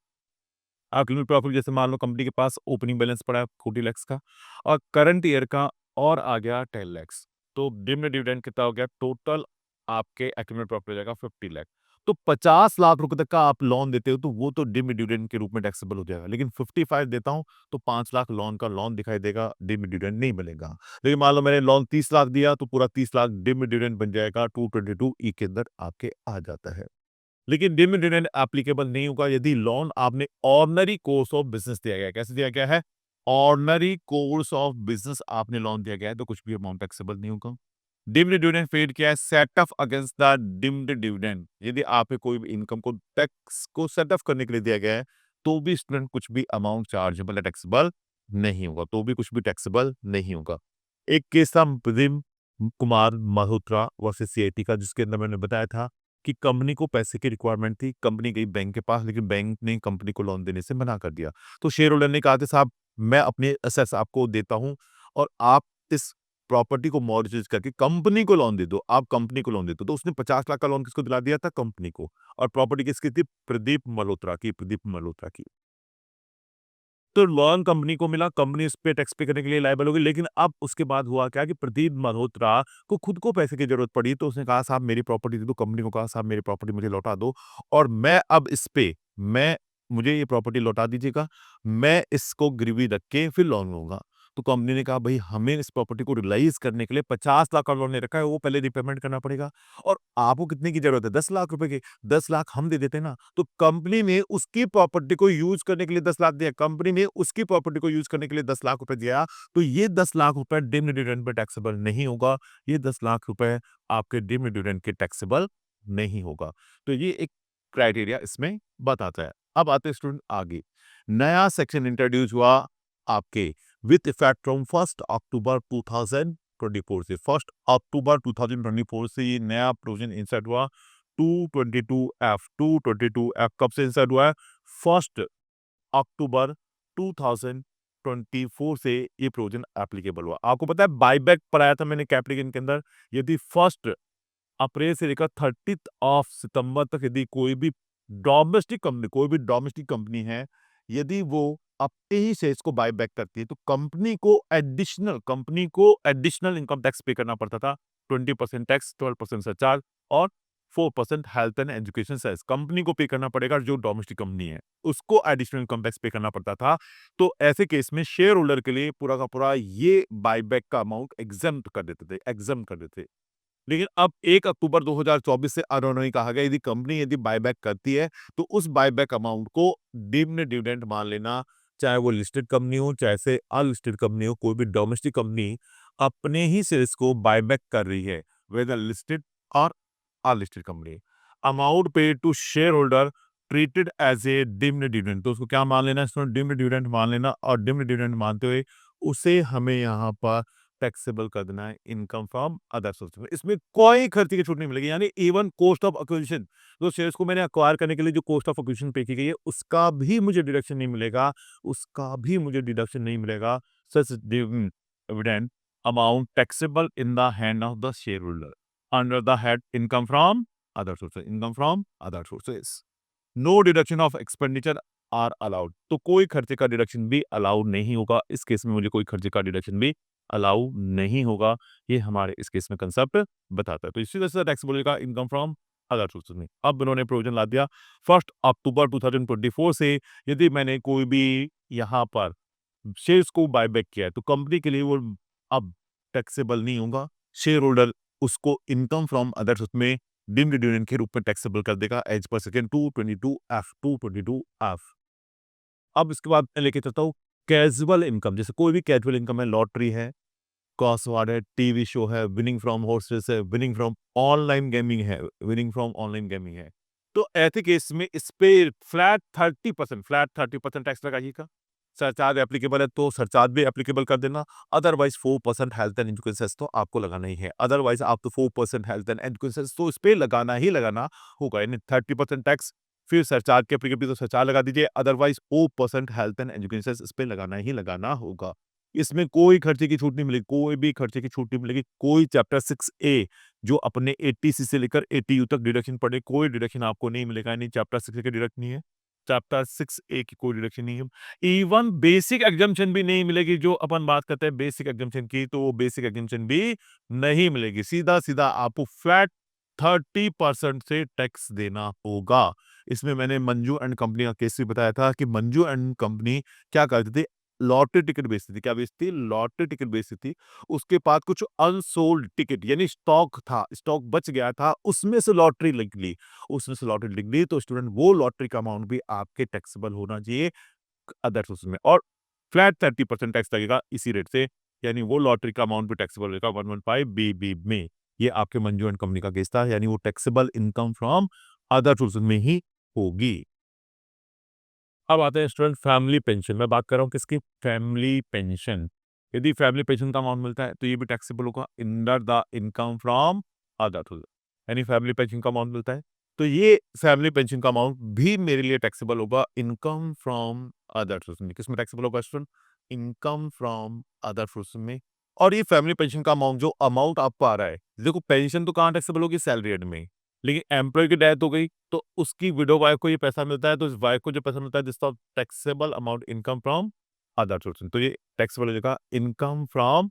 एक्यूमुलेटेड प्रॉफिट जैसे मान लो कंपनी के पास ओपनिंग बैलेंस पड़ा है 40 लाख का और करंट ईयर का और आ गया 10 लाख, तो डिविडेंड डिविडेंड कितना हो गया टोटल, आपके एक्यूमुलेटेड प्रॉफिट हो जाएगा 50 लाख। तो 50 लाख रुपए तक का आप लोन देते हो तो वो तो डिविडेंड डिविडेंड के रूप में टैक्सेबल हो जाएगा, लेकिन 55 देता हूं तो 5 लाख लोन का लोन दिखाई देगा, डिविडेंड डिविडेंड नहीं बनेगा। लेकिन मान लो मैंने लोन 30 लाख दिया तो पूरा 30 लाख डिविडेंड डिविडेंड बन जाएगा, 222 ई के अंदर आपके आ जाता है। लेकिन डिविडेंड डिविडेंड एप्लीकेबल नहीं होगा यदि लोन आपने ऑर्डिनरी कोर्स ऑफ बिजनेस दिया गया है। कैसे दिया गया है? ऑर्डिनरी कोर्स ऑफ बिजनेस आपने लोन दिया गया है तो कुछ भी अमाउंट टैक्सेबल नहीं होगा। डिविडेंड डिविडेंड पेड किया है set of against the dividend dividend, यदि आपके कोई भी इनकम को टैक्स को सेट ऑफ करने के लिए दिया गया है तो भी स्टूडेंट कुछ भी अमाउंट चार्जेबल है टैक्सेबल नहीं होगा, तो भी कुछ भी टैक्सेबल नहीं होगा। एक केस था प्रदीप कुमार मल्होत्रा वर्सेस सीआईटी का, जिसके अंदर मैंने बताया था कि कंपनी को पैसे की रिक्वायरमेंट थी, कंपनी गई बैंक के पास लेकिन बैंक ने कंपनी को लोन देने से मना कर दिया। तो शेयर होल्डर ने कहा था साहब मैं अपने असेट्स आपको देता हूँ और आप इस प्रॉपर्टी को मॉर्गेज करके कंपनी को लोन दे दो, आप कंपनी को लोन दे दो। तो उसने 50 लाख का लोन किसको दिला दिया था? कंपनी को। और प्रॉपर्टी किसकी थी? प्रदीप मल्होत्रा की, प्रदीप मल्होत्रा की। तो लोन कंपनी को मिला, कंपनी इस पे टैक्स पे करने के लिए लायबल होगी, लेकिन अब उसके बाद हुआ क्या कि प्रदीप मल्होत्रा को खुद को पैसे की जरूरत पड़ी तो उसने कहा साहब मेरी प्रॉपर्टी दे दो, कंपनी को कहा साहब मेरी प्रॉपर्टी मुझे लौटा दो और मैं अब इस पे मैं मुझे ये प्रॉपर्टी लौटा दीजिएगा, मैं इसको गिरवी रख के फिर लोन लूंगा। तो कंपनी ने कहा भाई हमें इस प्रॉपर्टी को रियलाइज करने के लिए 50 लाख का लोन ले रखा है, वो पहले रिपेमेंट करना पड़ेगा और आपको कितने की जरूरत है? 10 लाख रुपए की। 10 लाख हम दे देते ना। तो कंपनी ने उसकी प्रॉपर्टी को यूज करने के लिए 10 लाख दिया, कंपनी ने उसकी प्रॉपर्टी को यूज करने के लिए 10 लाख रुपए दिया, तो ये 10 लाख रुपए डिविडेंड डिविडेंड पे टैक्सेबल नहीं होगा। ये 10 लाख रुपए आपके डिविडेंड डिविडेंड के टैक्सेबल नहीं होगा। तो ये एक क्राइटेरिया इसमें बताता है। अब आते हैं स्टूडेंट आगे। नया सेक्शन इंट्रोड्यूस हुआ आपके विथ इफेक्ट फ्रॉम 1 अक्टूबर 2024 से। 1 अक्टूबर 2024 से ये नया प्रोविजन इंसर्ट हुआ 222F। 222F कब से इंसर्ट हुआ है? 1 अक्टूबर 2024 से ये प्रोविजन एप्लीकेबल हुआ। आपको पता है बायबैक पढ़ाया था मैंने कैप्रिकन के अंदर, यदि 1 अप्रैल से लेकर 30 सितंबर तक यदि कोई भी डोमेस्टिक कंपनी है, यदि वो अपने ही शेयर्स को बाय बैक करती है तो कंपनी को एडिशनल इनकम टैक्स पे करना पड़ता था। 20% टैक्स, 12% सरचार्ज और 4% health and education cess company को पे करना पड़ेगा। जो डोमेस्टिक कंपनी है उसको एडिशनल इनकम टैक्स पे करना पड़ता था। तो ऐसे केस में शेयर होल्डर के लिए पूरा का पूरा ये बायबैक का अमाउंट एग्जाम कर देते थे। लेकिन अब 1 अक्टूबर 2024 से उन्होंने कहा गया यदि बायबैक करती है तो उस बायबैक अमाउंट को डिविडेंड डिविडेंड मान लेना, चाहे वो लिस्टेड कंपनी हो चाहे से अनलिस्टेड कंपनी हो, कोई भी डोमेस्टिक कंपनी अपने ही शेयर्स को बायबैक कर रही है, वेदर लिस्टेड और unlisted company, amount paid to shareholder treated as a dividend dividend. तो उसको क्या मान लेना है? डिविडेंड डिविडेंड मान लेना और डिविडेंड डिविडेंड मानते हुए उसे हमें यहाँ पर टैक्सेबल कर देना है इनकम फ्रॉम अदर सोर्सेज। इसमें कोई खर्चे की छूट नहीं मिलेगी, यानी इवन कॉस्ट ऑफ एक्विजिशन, जो शेयर्स को मैंने अक्वायर करने के लिए जो कॉस्ट ऑफ एक्विजिशन पे की गई है उसका भी मुझे डिडक्शन नहीं मिलेगा, such dividend amount taxable in the hand of the share holder under the head income from other sources. No deduction of expenditure are allowed. तो कोई खर्चे का डिडक्शन भी अलाउड नहीं होगा। इस केस में मुझे कोई खर्चे का डिडक्शन भी अलाउ नहीं होगा। ये हमारे इस केस में कंसेप्ट बताता है। तो इसी तरह से टैक्स बोलेगा इनकम फ्रॉम अदर सोर्सेज में। अब इन्होंने प्रोविजन ला दिया 1 अक्टूबर 2024 से यदि मैंने कोई भी यहाँ पर शेयर्स को बायबैक किया है तो कंपनी के लिए वो अब टैक्सेबल नहीं होगा। शेयर होल्डर उसको इनकम फ्रॉम अदर सोर्स में डिविडेंड के रूप में टैक्सेबल कर देगा एज पर सेकंड 222F। अब इसके बाद मैं लेके चलता हूँ कैजुअल इनकम। जैसे कोई भी कैजुअल इनकम है, लॉटरी है, कॉस्टवार्ड है, टीवी शो है, विनिंग फ्रॉम हॉर्सेस है, विनिंग फ्रॉम ऑनलाइन गेमिंग है। तो ऐसे केस में इस पे फ्लैट 30% टैक्स लगाइएगा। सरचार्ज एप्लीकेबल है तो सरचार्ज भी एप्लीकेबल कर देना। Otherwise 4% health and education cess तो आपको लगाना ही है। अदरवाइज आप तो 4% हेल्थ एंड एजुकेशन सेस तो इस पे लगाना ही लगाना होगा। यानी 30% टैक्स, फिर सरचार्ज की एप्लीकेबिलिटी तो सरचार्ज लगा दीजिए, otherwise 4% health and education cess इस पे लगाना ही लगाना होगा। इसमें कोई खर्चे की छूट नहीं मिलेगी, कोई भी खर्चे की छूट नहीं मिलेगी। कोई चैप्टर 6A जो अपने 80C से लेकर 80U तक डिडक्शन पड़े, कोई डिडक्शन आपको नहीं मिलेगा। यानी चैप्टर 6 के डिडक्ट नहीं है, चैप्टर 6A की कोई डिडक्शन नहीं है। इवन बेसिक एग्जम्पशन भी नहीं मिलेगी। जो अपन बात करते हैं बेसिक एग्जम्पशन की, तो वो बेसिक एग्जम्पशन भी नहीं मिलेगी। सीधा सीधा आपको फ्लैट 30% से टैक्स देना होगा। इसमें मैंने मंजू एंड कंपनी का केस भी बताया था कि मंजू एंड कंपनी क्या करती थी, लॉटरी टिकट बेचती थी। क्या बेचती थी? लॉटरी टिकट बेचती थी। उसके पास कुछ अनसोल्ड टिकट यानी स्टॉक था, स्टॉक बच गया था, उसमें से लॉटरी निकली। उसमें से लॉटरी निकली तो स्टूडेंट वो लॉटरी का अमाउंट भी आपके टैक्सेबल होना चाहिए अदर सोर्सेज में, और फ्लैट 30% टैक्स लगेगा इसी रेट से। यानी वो लॉटरी का अमाउंट भी टैक्सेबल रहेगा 115 बीबी में। ये आपके मंजू एंड कंपनी का केस था, यानी वो taxable income from other sources में ही होगी। अब आते हैं स्टूडेंट फैमिली पेंशन। मैं बात कर रहा हूँ किसकी? Family pension. यदि फैमिली पेंशन का अमाउंट मिलता है तो ये भी टैक्सेबल होगा under the income from other source. यानी फैमिली पेंशन का अमाउंट मिलता है तो ये फैमिली पेंशन का अमाउंट भी मेरे लिए टैक्सेबल होगा इनकम फ्रॉम अदर सोर्स में। किसमें टैक्सेबल होगा student? Income from other source में। और ये फैमिली पेंशन का अमाउंट, जो अमाउंट आपको आ रहा है, देखो पेंशन तो कहाँ टैक्सेबल होगी? सैलरी एड में। लेकिन एम्प्लॉय की डेथ हो गई तो उसकी विडो वाइफ को ये पैसा मिलता है, तो इस वाइफ को जो पैसा मिलता है this taxable amount income from other sources. तो ये टैक्सेबल हो जाएगा इनकम फ्रॉम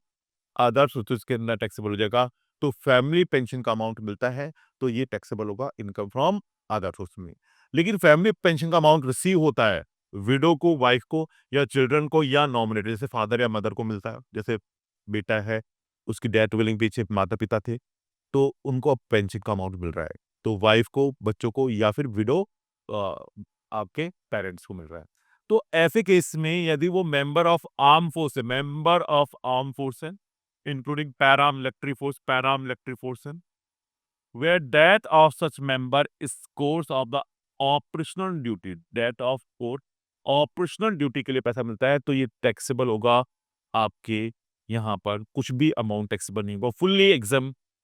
अदर सोर्सेज के अंदर टैक्सेबल हो जाएगा। तो फैमिली पेंशन का अमाउंट मिलता है तो ये टैक्सेबल होगा इनकम फ्रॉम अदर सोर्स में। लेकिन फैमिली पेंशन का अमाउंट रिसीव होता है विडो को, वाइफ को, या चिल्ड्रन को, या नॉमिनेटेड जैसे फादर या मदर को मिलता है। जैसे बेटा है, उसकी डेथ विलिंग पीछे माता पिता थे, तो उनको अब पेंशन का अमाउंट मिल रहा है। तो वाइफ को, बच्चों को, या फिर विडो आपके पेरेंट्स को मिल रहा है। तो ऐसे केस में यदि वो मेंबर ऑफ आर्म फोर्स है, मेंबर ऑफ आर्म फोर्स है, इंक्लूडिंग पैरामिलिट्री फोर्स है, where death of such member is course of the operational duty, death of court operational duty के लिए पैसा मिलता है, तो ये टैक्सेबल होगा आपके यहाँ पर। कुछ भी अमाउंट टैक्सेबल नहीं होगा।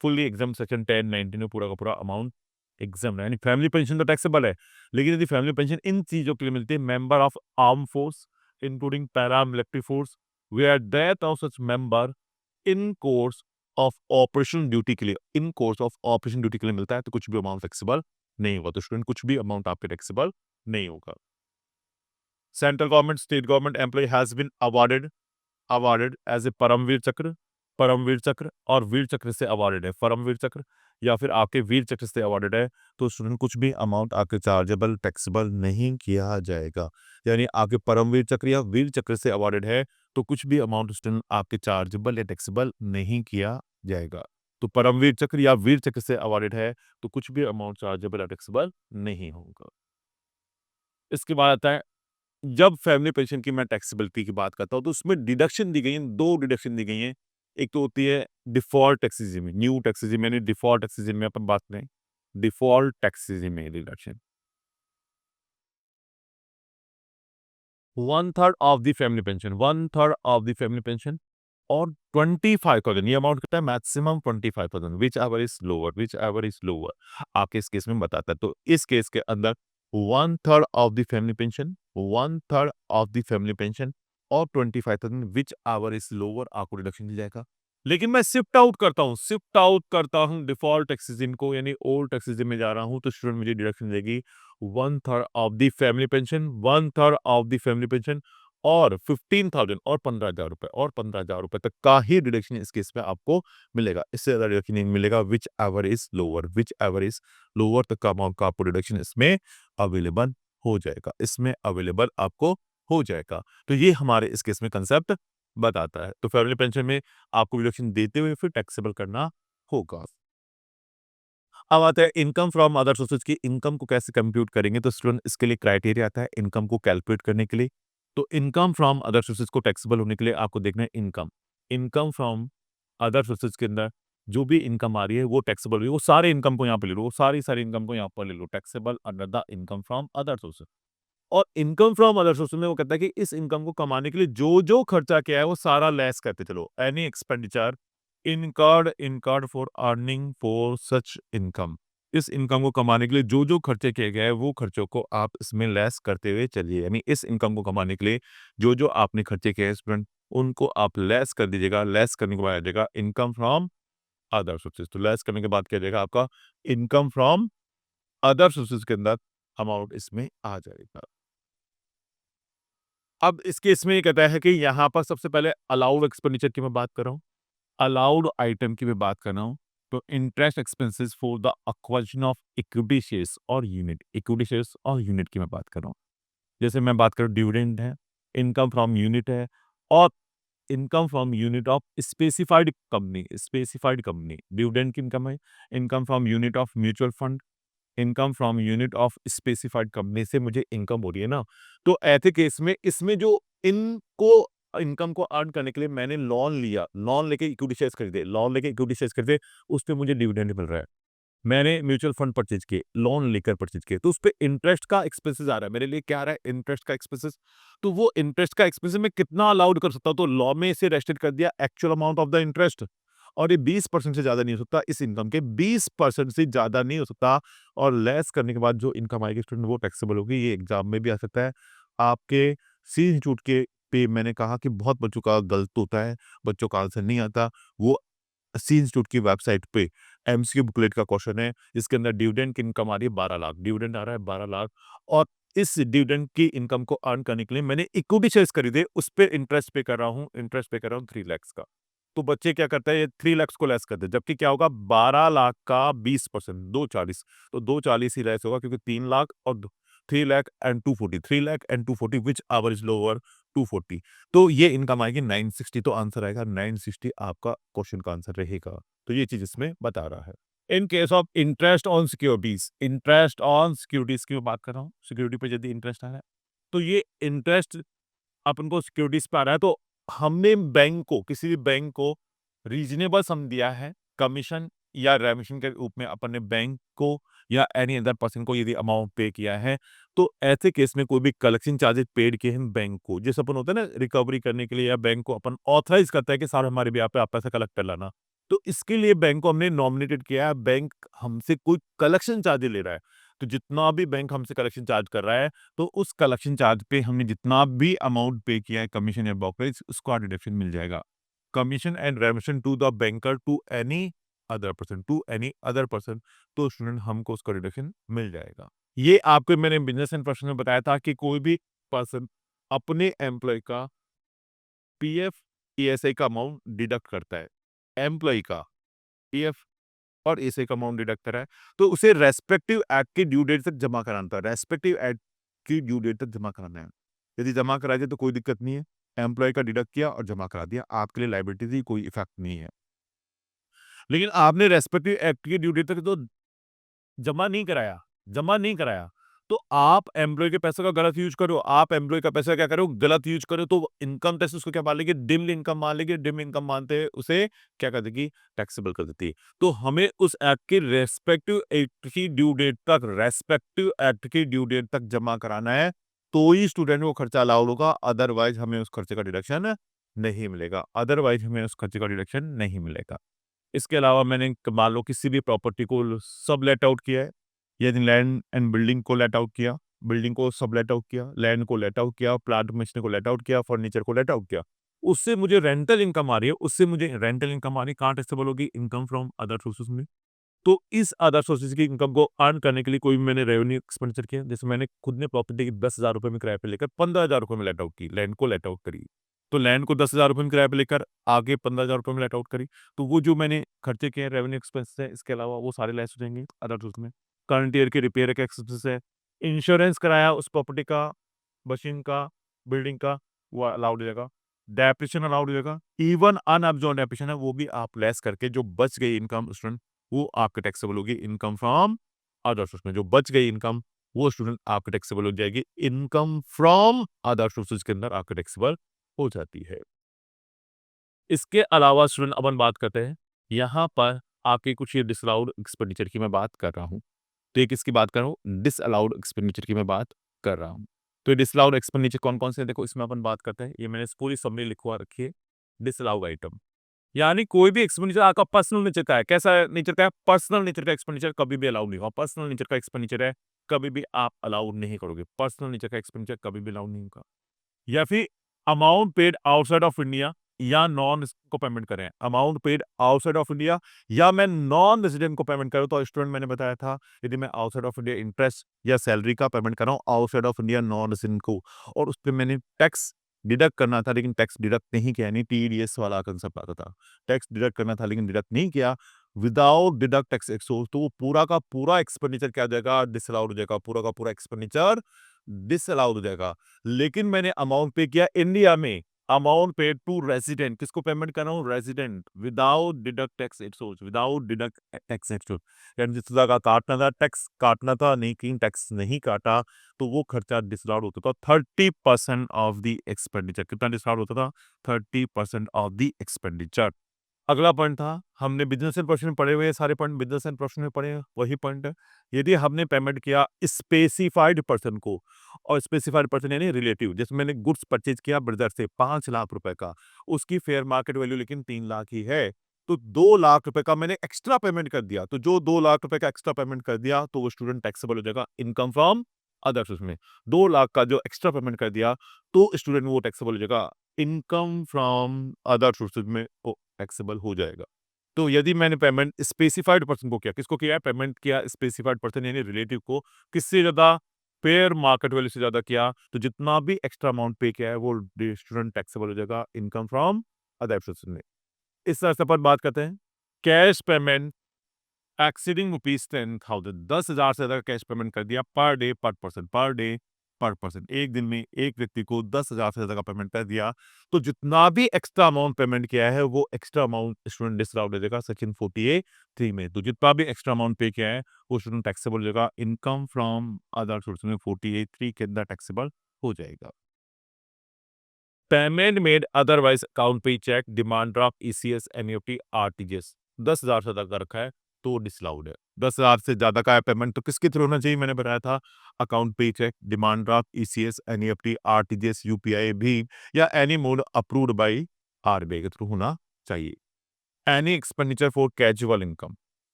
फुल्ली एग्जाम सेक्शन 10-19 में पूरा का पूरा अमाउंट एग्जाम है। यानी फैमिली पेंशन तो टैक्सेबल है, लेकिन यदि फैमिली पेंशन इन चीजों के लिए मिलती है, member of arm force including paramilitary force, where death of such member in course of operation duty के लिए, in course of operation duty के लिए मिलता है, तो कुछ भी अमाउंट टैक्सेबल नहीं होगा। तो स्टूडेंट कुछ भी अमाउंट आपके टैक्सेबल नहीं होगा। Central government, state government employ has been awarded as a Paramvir Chakra और वीर चक्र से अवार्डेड है, परमवीर चक्र या फिर आपके वीर चक्र से अवार्डेड है, तो स्टूडेंट कुछ भी अमाउंट आपके चार्जेबल टैक्सेबल नहीं किया जाएगा। यानी आपके परमवीर चक्र या वीर चक्र से अवार्डेड है तो कुछ भी अमाउंट स्टूडेंट आपके चार्जेबल या टैक्सेबल नहीं किया जाएगा। तो परमवीर चक्र या वीर चक्र से अवार्डेड है तो कुछ भी अमाउंट चार्जेबल या टैक्सेबल नहीं होगा। इसके बाद आता है, जब फैमिली पेंशन की मैं टैक्सेबिलिटी की बात करता हूँ तो उसमें डिडक्शन दी गई है, 2 डिडक्शन दी गई हैं। एक तो होती है डिफ़ॉल्ट टैक्स रेज़ीम में, न्यू टैक्स रेज़ीम यानी डिफ़ॉल्ट टैक्स रेज़ीम में अपन बात करें, डिफ़ॉल्ट टैक्स रेज़ीम में deduction 1/3 of the family pension, 1/3 of the family pension और 25,000, ये अमाउंट कितना है? मैक्सिमम 25,000, व्हिचएवर इज़ लोअर आपके इस केस में बताता है। तो इस केस के अंदर 1/3 of the family pension, 1/3 of the family pension और 25,000 व्हिचएवर इज़ लोअर आपको डिडक्शन मिल जाएगा। लेकिन मैं शिफ्ट आउट करता हूँ डिफ़ॉल्ट टैक्स रेज़ीम को, यानी ओल्ड टैक्स रेज़ीम में जा रहा हूँ, तो स्टूडेंट मुझे डिडक्शन मिलेगी 1/3 of the family pension, 1/3 of the family pension और 15,000 और 15,000 रुपए तक का ही डिडक्शन इस केस में आपको मिलेगा। इससे ज़्यादा डिडक्शन नहीं मिलेगा। व्हिचएवर इज़ लोअर तक का अमाउंट का आपको डिडक्शन इसमें अवेलेबल हो जाएगा। इसमें अवेलेबल आपको हो जाएगा। तो ये हमारे इस केस में कांसेप्ट बताता है। तो फैमिली पेंशन में आपको डिडक्शन देते हुए फिर टैक्सेबल करना होगा। अब आता है इनकम फ्रॉम अदर सोर्सेज की इनकम को कैसे कंप्यूट करेंगे, तो स्टूडेंट इसके लिए क्राइटेरिया आता है इनकम को कैलकुलेट करने के लिए। तो इनकम फ्रॉम अदर सोर्सेज को टैक्सेबल होने के लिए आपको देखना है इनकम फ्रॉम अदर सोर्सेज के अंदर जो भी इनकम आ रही है वो टैक्सेबल हुई, वो सारे इनकम को यहाँ पे ले लो, वो सारी इनकम को यहाँ पर ले लो, taxable under the income from other sources. और इनकम फ्रॉम अदर सोर्सेज में वो कहता है कि इस इनकम को कमाने के लिए जो जो खर्चा किया है वो सारा लेस करते चलो, any expenditure incurred for earning for such income. इस इनकम को कमाने के लिए जो जो खर्चे किए गए हैं वो खर्चों को आप इसमें लेस करते हुए चलिए। यानी इस इनकम को कमाने के लिए जो जो आपने खर्चे किए हैं स्टूडेंट, उनको आप लेस कर दीजिएगा। लेस करने के बाद आ जाएगा इनकम फ्रॉम अदर सोर्सेज। तो लेस करने के बाद क्या जाएगा आपका इनकम फ्रॉम अदर सोर्सेज के अंदर अमाउंट इसमें आ जाएगा। अब इस केस में ये कहता है कि यहाँ पर सबसे पहले अलाउड एक्सपेंडिचर की मैं बात कर रहा हूँ, अलाउड आइटम की मैं बात कर रहा हूँ। तो interest expenses for the acquisition of equity shares और यूनिट, इक्विटी शेयर्स और यूनिट की मैं बात कर रहा हूँ। जैसे मैं बात करूँ डिविडेंड है, इनकम फ्रॉम यूनिट है, और income from unit of specified company dividend की इनकम है, income from unit of mutual fund, income from unit of specified company से मुझे इनकम हो रही है ना, तो ऐसे केस में इसमें जो इनको इनकम को अर्न करने के लिए मैंने लोन लिया, लोन लेके इक्विटी शेयर्स खरीदे, लोन लेके इक्विटी शेयर्स खरीदे, उस पे मुझे डिविडेंड मिल रहा है। मैंने म्यूचुअल फंड परचेज किए, लोन लेकर परचेज किए, तो उस पे इंटरेस्ट का एक्सपेंसेस आ रहा है मेरे लिए। क्या आ रहा है? इंटरेस्ट का एक्सपेंसेस। तो वो इंटरेस्ट का एक्सपेंसेस मैं कितना अलाउड कर सकता हूँ? तो लॉ में इसे रेस्ट्रिक्ट कर दिया, actual amount of the interest, और ये 20% से ज्यादा नहीं हो सकता। इस इनकम के 20% से ज्यादा नहीं हो सकता, और लेस करने के बाद जो इनकम आएगी स्टूडेंट वो टैक्सेबल होगी। ये एग्जाम में भी आ सकता है। आपके सी इंस्टीट्यूट के पे मैंने कहा कि बहुत बच्चों का गलत होता है, बच्चों का आंसर नहीं आता। वो सी इंस्टीट्यूट की वेबसाइट पे एमसीक्यू बुकलेट का क्वेश्चन है, इसके अंदर डिविडेंड की इनकम आ रही है 12 लाख, डिविडेंड आ रहा है 12 लाख, और इस डिविडेंड की इनकम को अर्न करने के लिए मैंने इक्विटी शेयर्स खरीदे, उस पे इंटरेस्ट पे कर रहा हूँ, 3 लाख का। तो बच्चे क्या करते हैं, ये 3 लाख को लेस करते हैं, जबकि क्या होगा 12 लाख का 20%, 240, तो 240 ही लेस होगा, क्योंकि 3 लाख और 3 lakh and 240, 3 lakh and 240 which our is lower 240, तो ये इनकम आएगी 960, तो आंसर आएगा 960, आपका क्वेश्चन का आंसर रहेगा। तो ये चीज इसमें बता रहा है। In case of interest on securities, interest on securities की मैं बात कर रहा हूँ, सिक्योरिटी पे यदि इंटरेस्ट आ रहा है, तो ये इंटरेस्ट अपन को सिक्योरिटीज पे आ रहा है, तो हमने बैंक को, किसी भी बैंक को रीजनेबल सम दिया है, कमीशन या रेमिशन के रूप में अपन ने बैंक को या एनी अदर पर्सन को यदि अमाउंट पे किया है, तो ऐसे केस में कोई भी कलेक्शन चार्जेस पेड किए हैं बैंक को, जैसे अपन होता है ना रिकवरी करने के लिए, या बैंक को अपन ऑथराइज करता है कि सारे हमारे भी पे आप पैसा कलेक्ट कर लाना, तो इसके लिए बैंक को हमने नॉमिनेटेड किया है। बैंक हमसे कोई कलेक्शन चार्जेस ले रहा है, तो जितना भी बैंक हमसे कलेक्शन चार्ज कर रहा है, तो उस कलेक्शन चार्ज पे हमने जितना भी अमाउंट पे किया है, कमीशन या ब्रोकरेज, उसका डिडक्शन मिल जाएगा। Commission and remission to the banker to any other person, तो स्टूडेंट हमको उसका डिडक्शन मिल जाएगा। ये आपको मैंने बिजनेस एंड पर्सन में बताया था कि कोई भी पर्सन अपने एम्प्लॉय का पीएफ ईएसआई का अमाउंट डिडक्ट करता है, एम्प्लॉय का पीएफ और ईएसआई का अमाउंट डिडक्ट करा है, तो उसे रेस्पेक्टिव एक्ट की ड्यू डेट तक जमा कराना था, रेस्पेक्टिव एक्ट की ड्यू डेट तक जमा कराना है। यदि जमा करा दिया तो कोई दिक्कत नहीं है, एम्प्लॉय का डिडक्ट किया और जमा करा दिया, आपके लिए लाइबिलिटी थी, कोई इफेक्ट नहीं है। लेकिन आपने रेस्पेक्टिव एक्ट की ड्यू डेट तक तो जमा नहीं कराया, तो आप एम्प्लॉय के पैसे का गलत यूज करो, आप एम्प्लॉय का पैसा क्या करो, गलत यूज करो, तो इनकम टैक्स उसको क्या मान लेंगे, डिम्ड इनकम मान लेंगे। डिम इनकम मानते हैं उसे क्या कर देगी, टैक्सेबल कर देती है। तो हमें उस एक्ट की रेस्पेक्टिव एक्ट की ड्यू डेट तक जमा कराना है, तो ही स्टूडेंट को खर्चा अलाउड होगा, अदरवाइज हमें उस खर्चे का डिडक्शन नहीं मिलेगा। इसके अलावा मैंने मान लो किसी भी प्रॉपर्टी को सब लेट आउट किया है, यदि लैंड एंड बिल्डिंग को लेट आउट किया, बिल्डिंग को सब लेट आउट किया, लैंड को लेट आउट किया, प्लांट मशीनरी को लेट आउट किया, फर्नीचर को लेट आउट किया, उससे मुझे रेंटल इनकम आ रही है, कहाँ टैक्सेबल होगी, इनकम फ्रॉम अदर सोर्सेज में। तो इस अदर सोर्सेज की इनकम को अर्न करने के लिए कोई भी मैंने रेवेन्यू एक्सपेंडिचर किया, जैसे मैंने खुद ने प्रॉपर्टी की 10,000 रुपए में किराए पे लेकर 15,000 रुपए में लेट आउट की, लैंड को लेट आउट करी, तो लैंड को 10,000 रुपए में किराए पे लेकर आगे 15,000 रुपए में लेट आउट करी, तो वो जो मैंने खर्चे किए रेवेन्यू एक्सपेंस है, इसके अलावा वो सारे लेस हो जाएंगे अदर सोर्स में। करंट ईयर के रिपेयर के एक्सपेंसेस है, इंश्योरेंस कराया उस प्रॉपर्टी का, मशीन का, बिल्डिंग का, वो अलाउड हो जाएगा। डेप्रिसिएशन अलाउड हो जाएगा, इवन अनअब्जॉर्ब डेप्रिसिएशन है वो भी आप लेस करके जो बच गई इनकम स्टूडेंट, वो आपके टैक्सेबल होगी इनकम फ्रॉम अदर सोर्स में। जो बच गई इनकम वो स्टूडेंट आपके टैक्सेबल हो जाएगी, इनकम फ्रॉम अदर सोर्सेज के अंदर आपके टैक्सेबल हो जाती है। इसके अलावा स्टूडेंट अपन बात करते हैं, यहाँ पर आपके कुछ ये डिसअलाउड एक्सपेंडिचर की मैं बात कर रहा हूँ। तो ये किसकी बात कर रहा हूँ, डिसअलाउड एक्सपेंडिचर की मैं बात कर रहा हूँ। तो ये डिसअलाउड एक्सपेंडिचर कौन कौन से हैं, देखो इसमें अपन बात करते हैं, ये मैंने पूरी समरी लिखवा रखी है। डिसअलाउड आइटम यानी कोई भी एक्सपेंडिचर आपका पर्सनल नेचर का है, कैसा नेचर का है, पर्सनल नेचर का एक्सपेंडिचर कभी भी अलाउड नहीं होगा। पर्सनल नेचर का एक्सपेंडिचर है, कभी भी आप अलाउड नहीं करोगे, पर्सनल नेचर का एक्सपेंडिचर कभी भी अलाउड नहीं होगा। या फिर amount paid outside of India, या नॉन को पेमेंट करें, amount paid outside of India या मैं नॉन रेजिडेंट को पेमेंट करूं, तो स्टूडेंट मैंने बताया था यदि मैं आउटसाइड ऑफ इंडिया इंटरेस्ट या सैलरी का पेमेंट कर रहा हूं outside of India non resident को, और उस पर मैंने टैक्स डिडक्ट करना था लेकिन टैक्स डिडक्ट नहीं किया, यानी टीडीएस वाला कंसेप्ट आता था, टैक्स डिडक्ट करना था लेकिन डिडक्ट नहीं किया, विदाउट डिडक्ट टैक्स एक्सोर्स, तो वो पूरा का पूरा एक्सपेंडिचर क्या हो जाएगा, डिसअलाउड हो जाएगा, पूरा का पूरा एक्सपेंडिचर डिसअलाउड हो जाएगा। लेकिन मैंने अमाउंट पे किया इंडिया में, अमाउंट पेड टू रेजिडेंट, किसको पेमेंट कर रहा हूँ, resident, without deduct tax at source, without deduct tax at source, यानी जिस तरह का काटना था टैक्स काटना था, लेकिन टैक्स नहीं काटा तो वो खर्चा डिसअलाउड होता था 30% ऑफ द एक्सपेंडिचर। कितना डिसअलाउड होता था, 30% ऑफ द एक्सपेंडिचर। अगला पॉइंट था, हमने बिजनेस एंड प्रोफेशन में पढ़े हुए सारे पॉइंट बिजनेस एंड प्रोफेशन में पढ़े हैं, वही पॉइंट है। यदि हमने पेमेंट किया स्पेसिफाइड पर्सन को, और स्पेसिफाइड पर्सन यानी रिलेटिव, जैसे मैंने गुड्स परचेज किया ब्रदर से 5 लाख रुपए का, उसकी फेयर मार्केट वैल्यू लेकिन 3 लाख ही है, तो 2 लाख रुपए का मैंने एक्स्ट्रा पेमेंट कर दिया, तो जो 2 लाख रुपए का एक्स्ट्रा पेमेंट कर दिया तो वो स्टूडेंट टैक्सेबल हो जाएगा इनकम फ्रॉम अदर सोर्स में। 2 लाख का जो एक्स्ट्रा पेमेंट कर दिया तो स्टूडेंट वो टैक्सेबल हो जाएगा इनकम फ्रॉम अदर सोर्सेज में, वो टैक्सेबल हो जाएगा। तो यदि मैंने पेमेंट स्पेसिफाइड पर्सन को किया, किसको किया है, पेमेंट किया स्पेसिफाइड पर्सन यानी रिलेटिव को, किससे ज्यादा, फेयर मार्केट वैल्यू से ज्यादा किया, तो जितना भी एक्स्ट्रा अमाउंट पे किया है वो स्टूडेंट टैक्सेबल हो जाएगा इनकम फ्रॉम अदर सोर्सेज में। इस तरह से अपन बात करते हैं कैश पेमेंट एक्सीडिंग रुपीज 10,000, 10,000 से ज्यादा कैश पेमेंट कर दिया पर डे पर पर्सन, पर डे पर पर्सन, एक दिन में एक व्यक्ति को 10,000 से ज्यादा का पेमेंट कर दिया, तो जितना भी एक्स्ट्रा अमाउंट पेमेंट किया है वो एक्स्ट्रा अमाउंट स्टूडेंट डिसअलाउड हो जाएगा सेक्शन 48(3) में। तो जितना भी एक्स्ट्रा अमाउंट पे किया है वो स्टूडेंट टैक्सेबल हो जाएगा इनकम फ्रॉम अदर सोर्स में, 48(3) के अंदर टैक्सेबल हो जाएगा। पेमेंट मेड अदरवाइज अकाउंट पे cheque, demand draft, ECS, NEFT, RTGS 10,000 से ज्यादा का रखा है तो डिसलाउड है। 10,000 से ज्यादा का है पेमेंट तो किसके थ्रू होना चाहिए, मैंने बताया था अकाउंट पे cheque, demand draft, ECS, NEFT, RTGS, UPI भीम या any mode approved by RBI के थ्रू होना चाहिए। Any expenditure for casual income,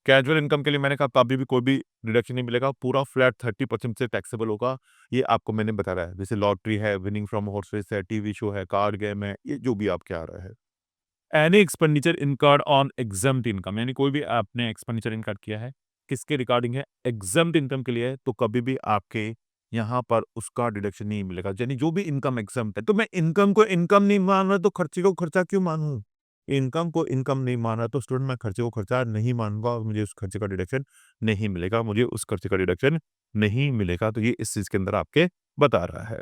casual income के लिए मैंने कहा कभी भी कोई भी डिडक्शन नहीं मिलेगा, पूरा फ्लैट 30% से टैक्सेबल होगा। ये आपको मैंने बताया है, जैसे लॉटरी है, विनिंग फ्रॉम हॉर्स रेस है, टीवी शो है, कार्ड गेम है, ये जो भी आपके आ रहा है। Any expenditure incurred on exempt income, यानी कोई भी आपने एक्सपेंडिचर इनकर्ड किया है किसके रिगार्डिंग है, एग्जम्प्ट इनकम के लिए है, तो कभी भी आपके यहाँ पर उसका डिडक्शन नहीं मिलेगा, यानी जो भी इनकम एग्जम्प्ट है। तो मैं इनकम को इनकम नहीं मान रहा तो खर्चे को खर्चा क्यों मानूं, इनकम को इनकम नहीं मान रहा तो स्टूडेंट मैं खर्चे को खर्चा नहीं मानूंगा और मुझे उस खर्चे का डिडक्शन नहीं मिलेगा, मुझे उस खर्चे का डिडक्शन नहीं मिलेगा। तो ये इस चीज के अंदर आपके बता रहा है।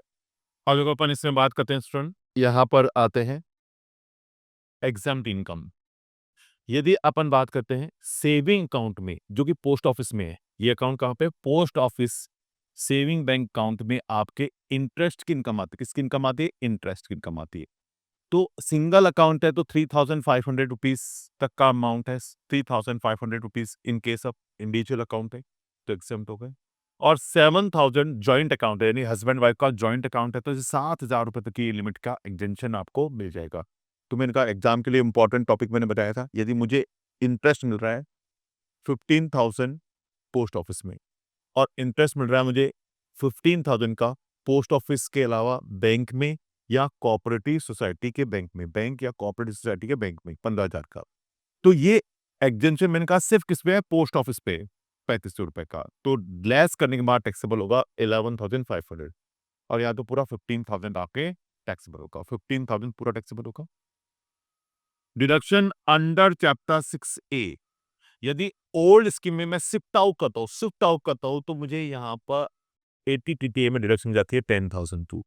और देखो अपन इसमें बात करते हैं स्टूडेंट, यहाँ पर आते हैं एग्जम्प्ट इनकम। यदि अपन बात करते हैं सेविंग अकाउंट में जो कि पोस्ट ऑफिस में है, ये अकाउंट कहाँ पे, post office saving bank account में आपके इंटरेस्ट की इनकम आती है, किसकी इनकम आती है, इंटरेस्ट की इनकम आती है। तो सिंगल अकाउंट है तो 3,500 रुपीज तक का अमाउंट है, 3,500 rupees in case of individual account है तो एग्जाम्प्ट हो गए। और 7,000 जॉइंट अकाउंट है, यानी हस्बैंड वाइफ का जॉइंट अकाउंट है, तो 7,000 रुपए तक की लिमिट का एग्जेंशन आपको मिल जाएगा। तो मैंने कहा एग्जाम के लिए इंपॉर्टेंट टॉपिक मैंने बताया था, यदि मुझे इंटरेस्ट मिल रहा है 15,000 पोस्ट ऑफिस में और इंटरेस्ट मिल रहा है मुझे 15,000 का पोस्ट ऑफिस के अलावा बैंक में या कोऑपरेटिव सोसाइटी के बैंक में, बैंक या कोऑपरेटिव सोसाइटी के बैंक में 15,000 का, तो ये एग्जेंशन मैंने कहा सिर्फ किस पे है, पोस्ट ऑफिस पे 3,500 रुपए का, तो लेस करने के बाद टैक्सेबल होगा 11,500 और यहाँ तो पूरा 15,000 आपके टैक्सेबल होगा, 15,000 पूरा टैक्सेबल होगा। डिडक्शन अंडर चैप्टर 6A, यदि ओल्ड स्कीम में मैं शिफ्ट आउट करता हूं तो मुझे यहाँ पर 80 टीटीए में डिडक्शन जाती है 10,000 टू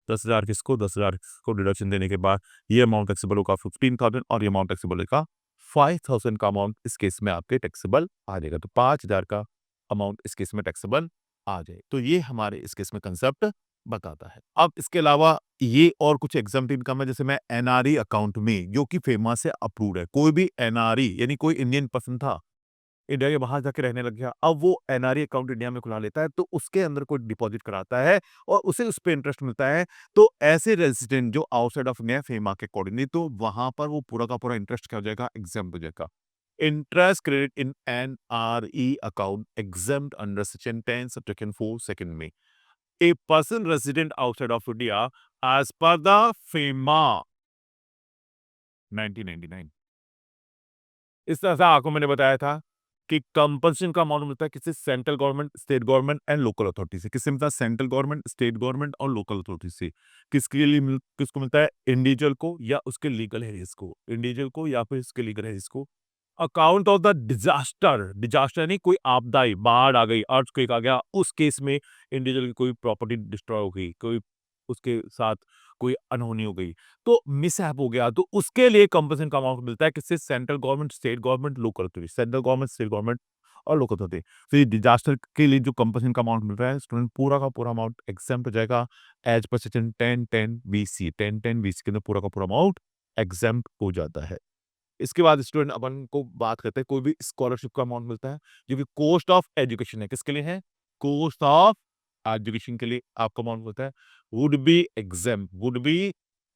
10,000 किसको, 10,000 को डिडक्शन देने के बाद ये अमाउंट टैक्सेबल होगा 15,000 और ये अमाउंट टैक्सेबल होगा 5,000 का अमाउंट इस केस में आपके टैक्सेबल आ जाएगा, तो 5,000 का अमाउंट इस केस में टैक्सेबल आ जाए। तो ये हमारे इस केस में कंसेप्ट बताता है। अब इसके अलावा ये और कुछ एग्जाम्प्ट इनकम है, जैसे मैं एनआरई अकाउंट में जो कि फेमा से अप्रूव्ड है, कोई भी एनआरई यानी कोई इंडियन पर्सन था इंडिया के बाहर जाके रहने लग गया, अब वो एनआरई अकाउंट इंडिया में खुला लेता है तो उसके अंदर कोई डिपॉजिट कराता है और उसे उस पे इंटरेस्ट मिलता है, तो ऐसे रेजिडेंट जो आउटसाइड ऑफ इंडिया फेमा के अकॉर्डिंगली, तो वहां पर वो पूरा का पूरा इंटरेस्ट क्या हो जाएगा, एग्जाम्प्ट हो जाएगा। Interest credit in NRE account exempt under section 10 subsection 4 second में, a person resident outside of India as per the FEMA 1999। इस तरह से आपको मैंने बताया था कि कंपल्सन का अमाउंट मिलता है किसी central government, state government and local authority से। किससे मिलता है? सेंट्रल गवर्नमेंट, स्टेट गवर्नमेंट और लोकल अथॉरिटी से। किसको मिलता है? इंडिविजुअल को या उसके लीगल हेरियस को, इंडिविजुअल को या फिर उसके लीगल हेरियस को। Account of the disaster, disaster यानी कोई आपदा आई, बाढ़ आ गई, अर्थक्वेक आ गया, उस केस में इंडिविजुअल की कोई प्रॉपर्टी डिस्ट्रॉय हो गई, कोई उसके साथ कोई अनहोनी हो गई, तो मिसहैप हो गया, तो उसके लिए कंपनसेशन का अमाउंट मिलता है किससे? Central government, state government, local authority. Central government, state government और लोकल अथॉरिटी। तो ये डिजास्टर के लिए जो कंपनसेशन का अमाउंट मिल रहा है, स्टूडेंट पूरा का पूरा अमाउंट एग्जाम्प्ट हो जाएगा as per section 1010 BC. 1010 BC के अंदर पूरा का पूरा अमाउंट एग्जाम्प्ट हो जाता है। इसके बाद स्टूडेंट अपन को बात करते हैं, कोई भी स्कॉलरशिप का अमाउंट मिलता है जो कि कॉस्ट ऑफ एजुकेशन है। किसके लिए है? कॉस्ट ऑफ एजुकेशन के लिए आपका अमाउंट मिलता है। Would be exam, would be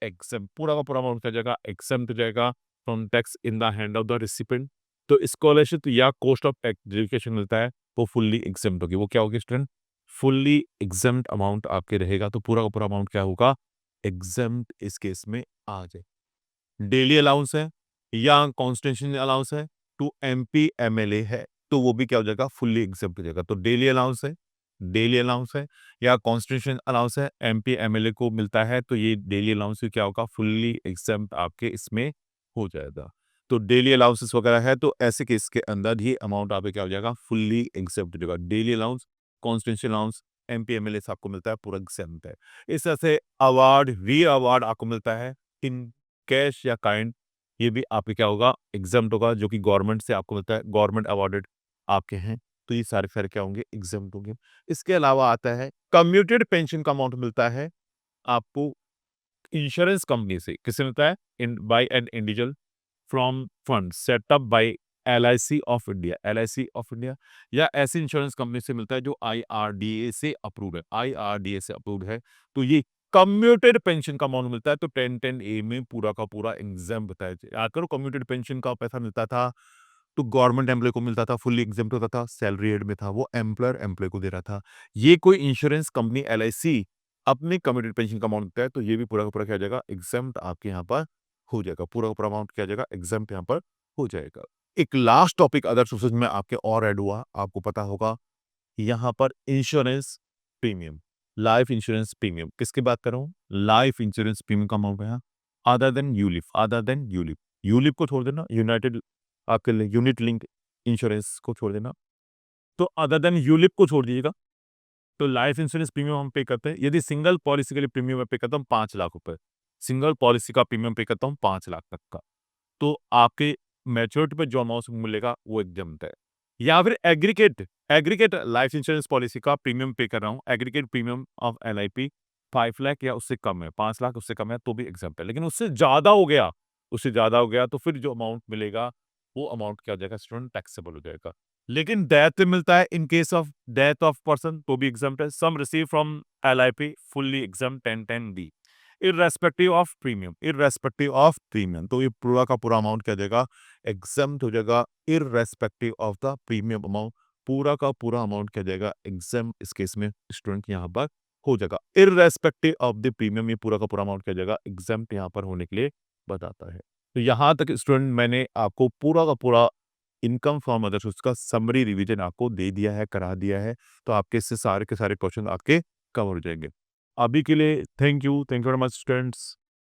exam, पूरा का पूरा अमाउंट क्या जाएगा? एग्जाम हो जाएगा from tax in the hand of the recipient. तो स्कॉलरशिप या कॉस्ट ऑफ एजुकेशन मिलता है वो फुल्ली एग्जाम होगी। वो क्या होगी स्टूडेंट? फुल्ली एग्जाम अमाउंट आपके रहेगा। तो पूरा का पूरा अमाउंट क्या होगा? एग्जाम इस केस में आ जाए। डेली अलाउंस है या कॉन्स्टिट्यूशन अलाउंस है टू एमपी एमएलए है, तो वो भी क्या हो जाएगा? फुल्ली एग्जाम्प्ट हो जाएगा। तो डेली अलाउंस है, डेली अलाउंस है या कॉन्स्टिट्यूशन अलाउंस है, एमपी एमएलए को मिलता है, तो ये डेली अलाउंस भी क्या होगा? फुल्ली एग्जाम्प्ट आपके इसमें हो जाएगा। तो डेली अलाउंसेस वगैरह है तो ऐसे केस के अंदर ही अमाउंट आपके क्या हो जाएगा? फुल्ली एग्जाम्प्ट हो जाएगा। Daily allowance, constitution allowance, MP MLA से आपको मिलता है, पूरा एग्जाम्प्ट है। इस तरह से अवार्ड, री अवार्ड आपको मिलता है इन कैश या काइंड, ये भी आपके क्या होगा? एग्जाम्प्ट होगा, जो कि गवर्नमेंट से आपको मिलता है, गवर्नमेंट अवार्डेड आपके हैं, तो ये सारे फेयर क्या होंगे? एग्जाम्प्ट होंगे। इसके अलावा आता है कम्यूटेड पेंशन का अमाउंट मिलता है आपको इंश्योरेंस कंपनी से। किससे मिलता है? In by an individual from fund set up by LIC of India, LIC of India या ऐसी इंश्योरेंस कंपनी से मिलता है जो आईआरडीए से अप्रूव है, आईआरडीए से अप्रूव है। तो ये कम्यूटेड पेंशन का अमाउंट मिलता है। तो 1010 ए में पूरा का पूरा एग्जाम बताया जाए। याद करो, कम्यूटेड पेंशन का पैसा मिलता था तो गवर्नमेंट एम्प्लॉय को मिलता था, फुल्ली एग्जाम्प्ट होता था, सैलरी एड में था, वो एम्प्लॉयर एम्प्लॉय को दे रहा था। ये कोई इंश्योरेंस कंपनी एलआईसी अपनी कम्यूटेड पेंशन का अमाउंट देता है, तो ये भी पूरा का पूरा क्या हो जाएगा? एग्जाम्प्ट आपके यहाँ पर हो जाएगा। पूरा का पूरा अमाउंट क्या हो जाएगा? एग्जाम्प्ट यहाँ पर हो जाएगा। एक लास्ट टॉपिक अदर सोर्सेज में आपके और ऐड हुआ, आपको पता होगा यहाँ पर insurance premium, life insurance premium. किसकी बात कर रहा हूँ? लाइफ इंश्योरेंस प्रीमियम का अमाउंट है other than ULIP, other than ULIP. ULIP को छोड़ देना, यूनाइटेड आपके लिए यूनिट लिंक इंश्योरेंस को छोड़ देना, तो अदर देन यूलिप को छोड़ दीजिएगा। तो लाइफ इंश्योरेंस प्रीमियम हम पे करते हैं, यदि सिंगल पॉलिसी के लिए प्रीमियम मैं पे करता हूँ 5 लाख रुपए, सिंगल पॉलिसी का प्रीमियम पे करता हूँ 5 लाख तक का, तो आपके मैच्योरिटी पे जो अमाउंट मिलेगा वो एकदम है। या फिर aggregate, aggregate life insurance policy का प्रीमियम पे कर रहा हूँ, aggregate premium of LIP 5 lakh या उससे कम है, 5 लाख उससे कम है तो भी एग्जाम है। लेकिन उससे ज्यादा हो गया, उससे ज्यादा हो गया तो फिर जो अमाउंट मिलेगा वो अमाउंट क्या हो जाएगा स्टूडेंट? टैक्सेबल हो जाएगा। लेकिन डेथ पे मिलता है, in case of death of person तो भी एग्जाम है। Sum receive from LIP fully exempt 1010 D irrespective of premium, irrespective of premium. तो ये पूरा का पूरा अमाउंट क्या देगा? एग्जाम्प्ट हो जाएगा irrespective of the premium amount. पूरा का पूरा अमाउंट क्या जाएगा? एग्जाम इस केस में स्टूडेंट यहाँ पर हो जाएगा इररेस्पेक्टिव ऑफ द प्रीमियम। ये पूरा का पूरा अमाउंट क्या जाएगा? एग्जाम्प्ट यहाँ पर होने के लिए बताता है। तो यहाँ तक स्टूडेंट मैंने आपको पूरा का पूरा इनकम फ्रॉम अदर सोर्स का समरी रिवीजन आपको दे दिया है, करा दिया है। तो आपके इससे सारे के सारे क्वेश्चन आपके कवर हो जाएंगे। अभी के लिए thank you very much students.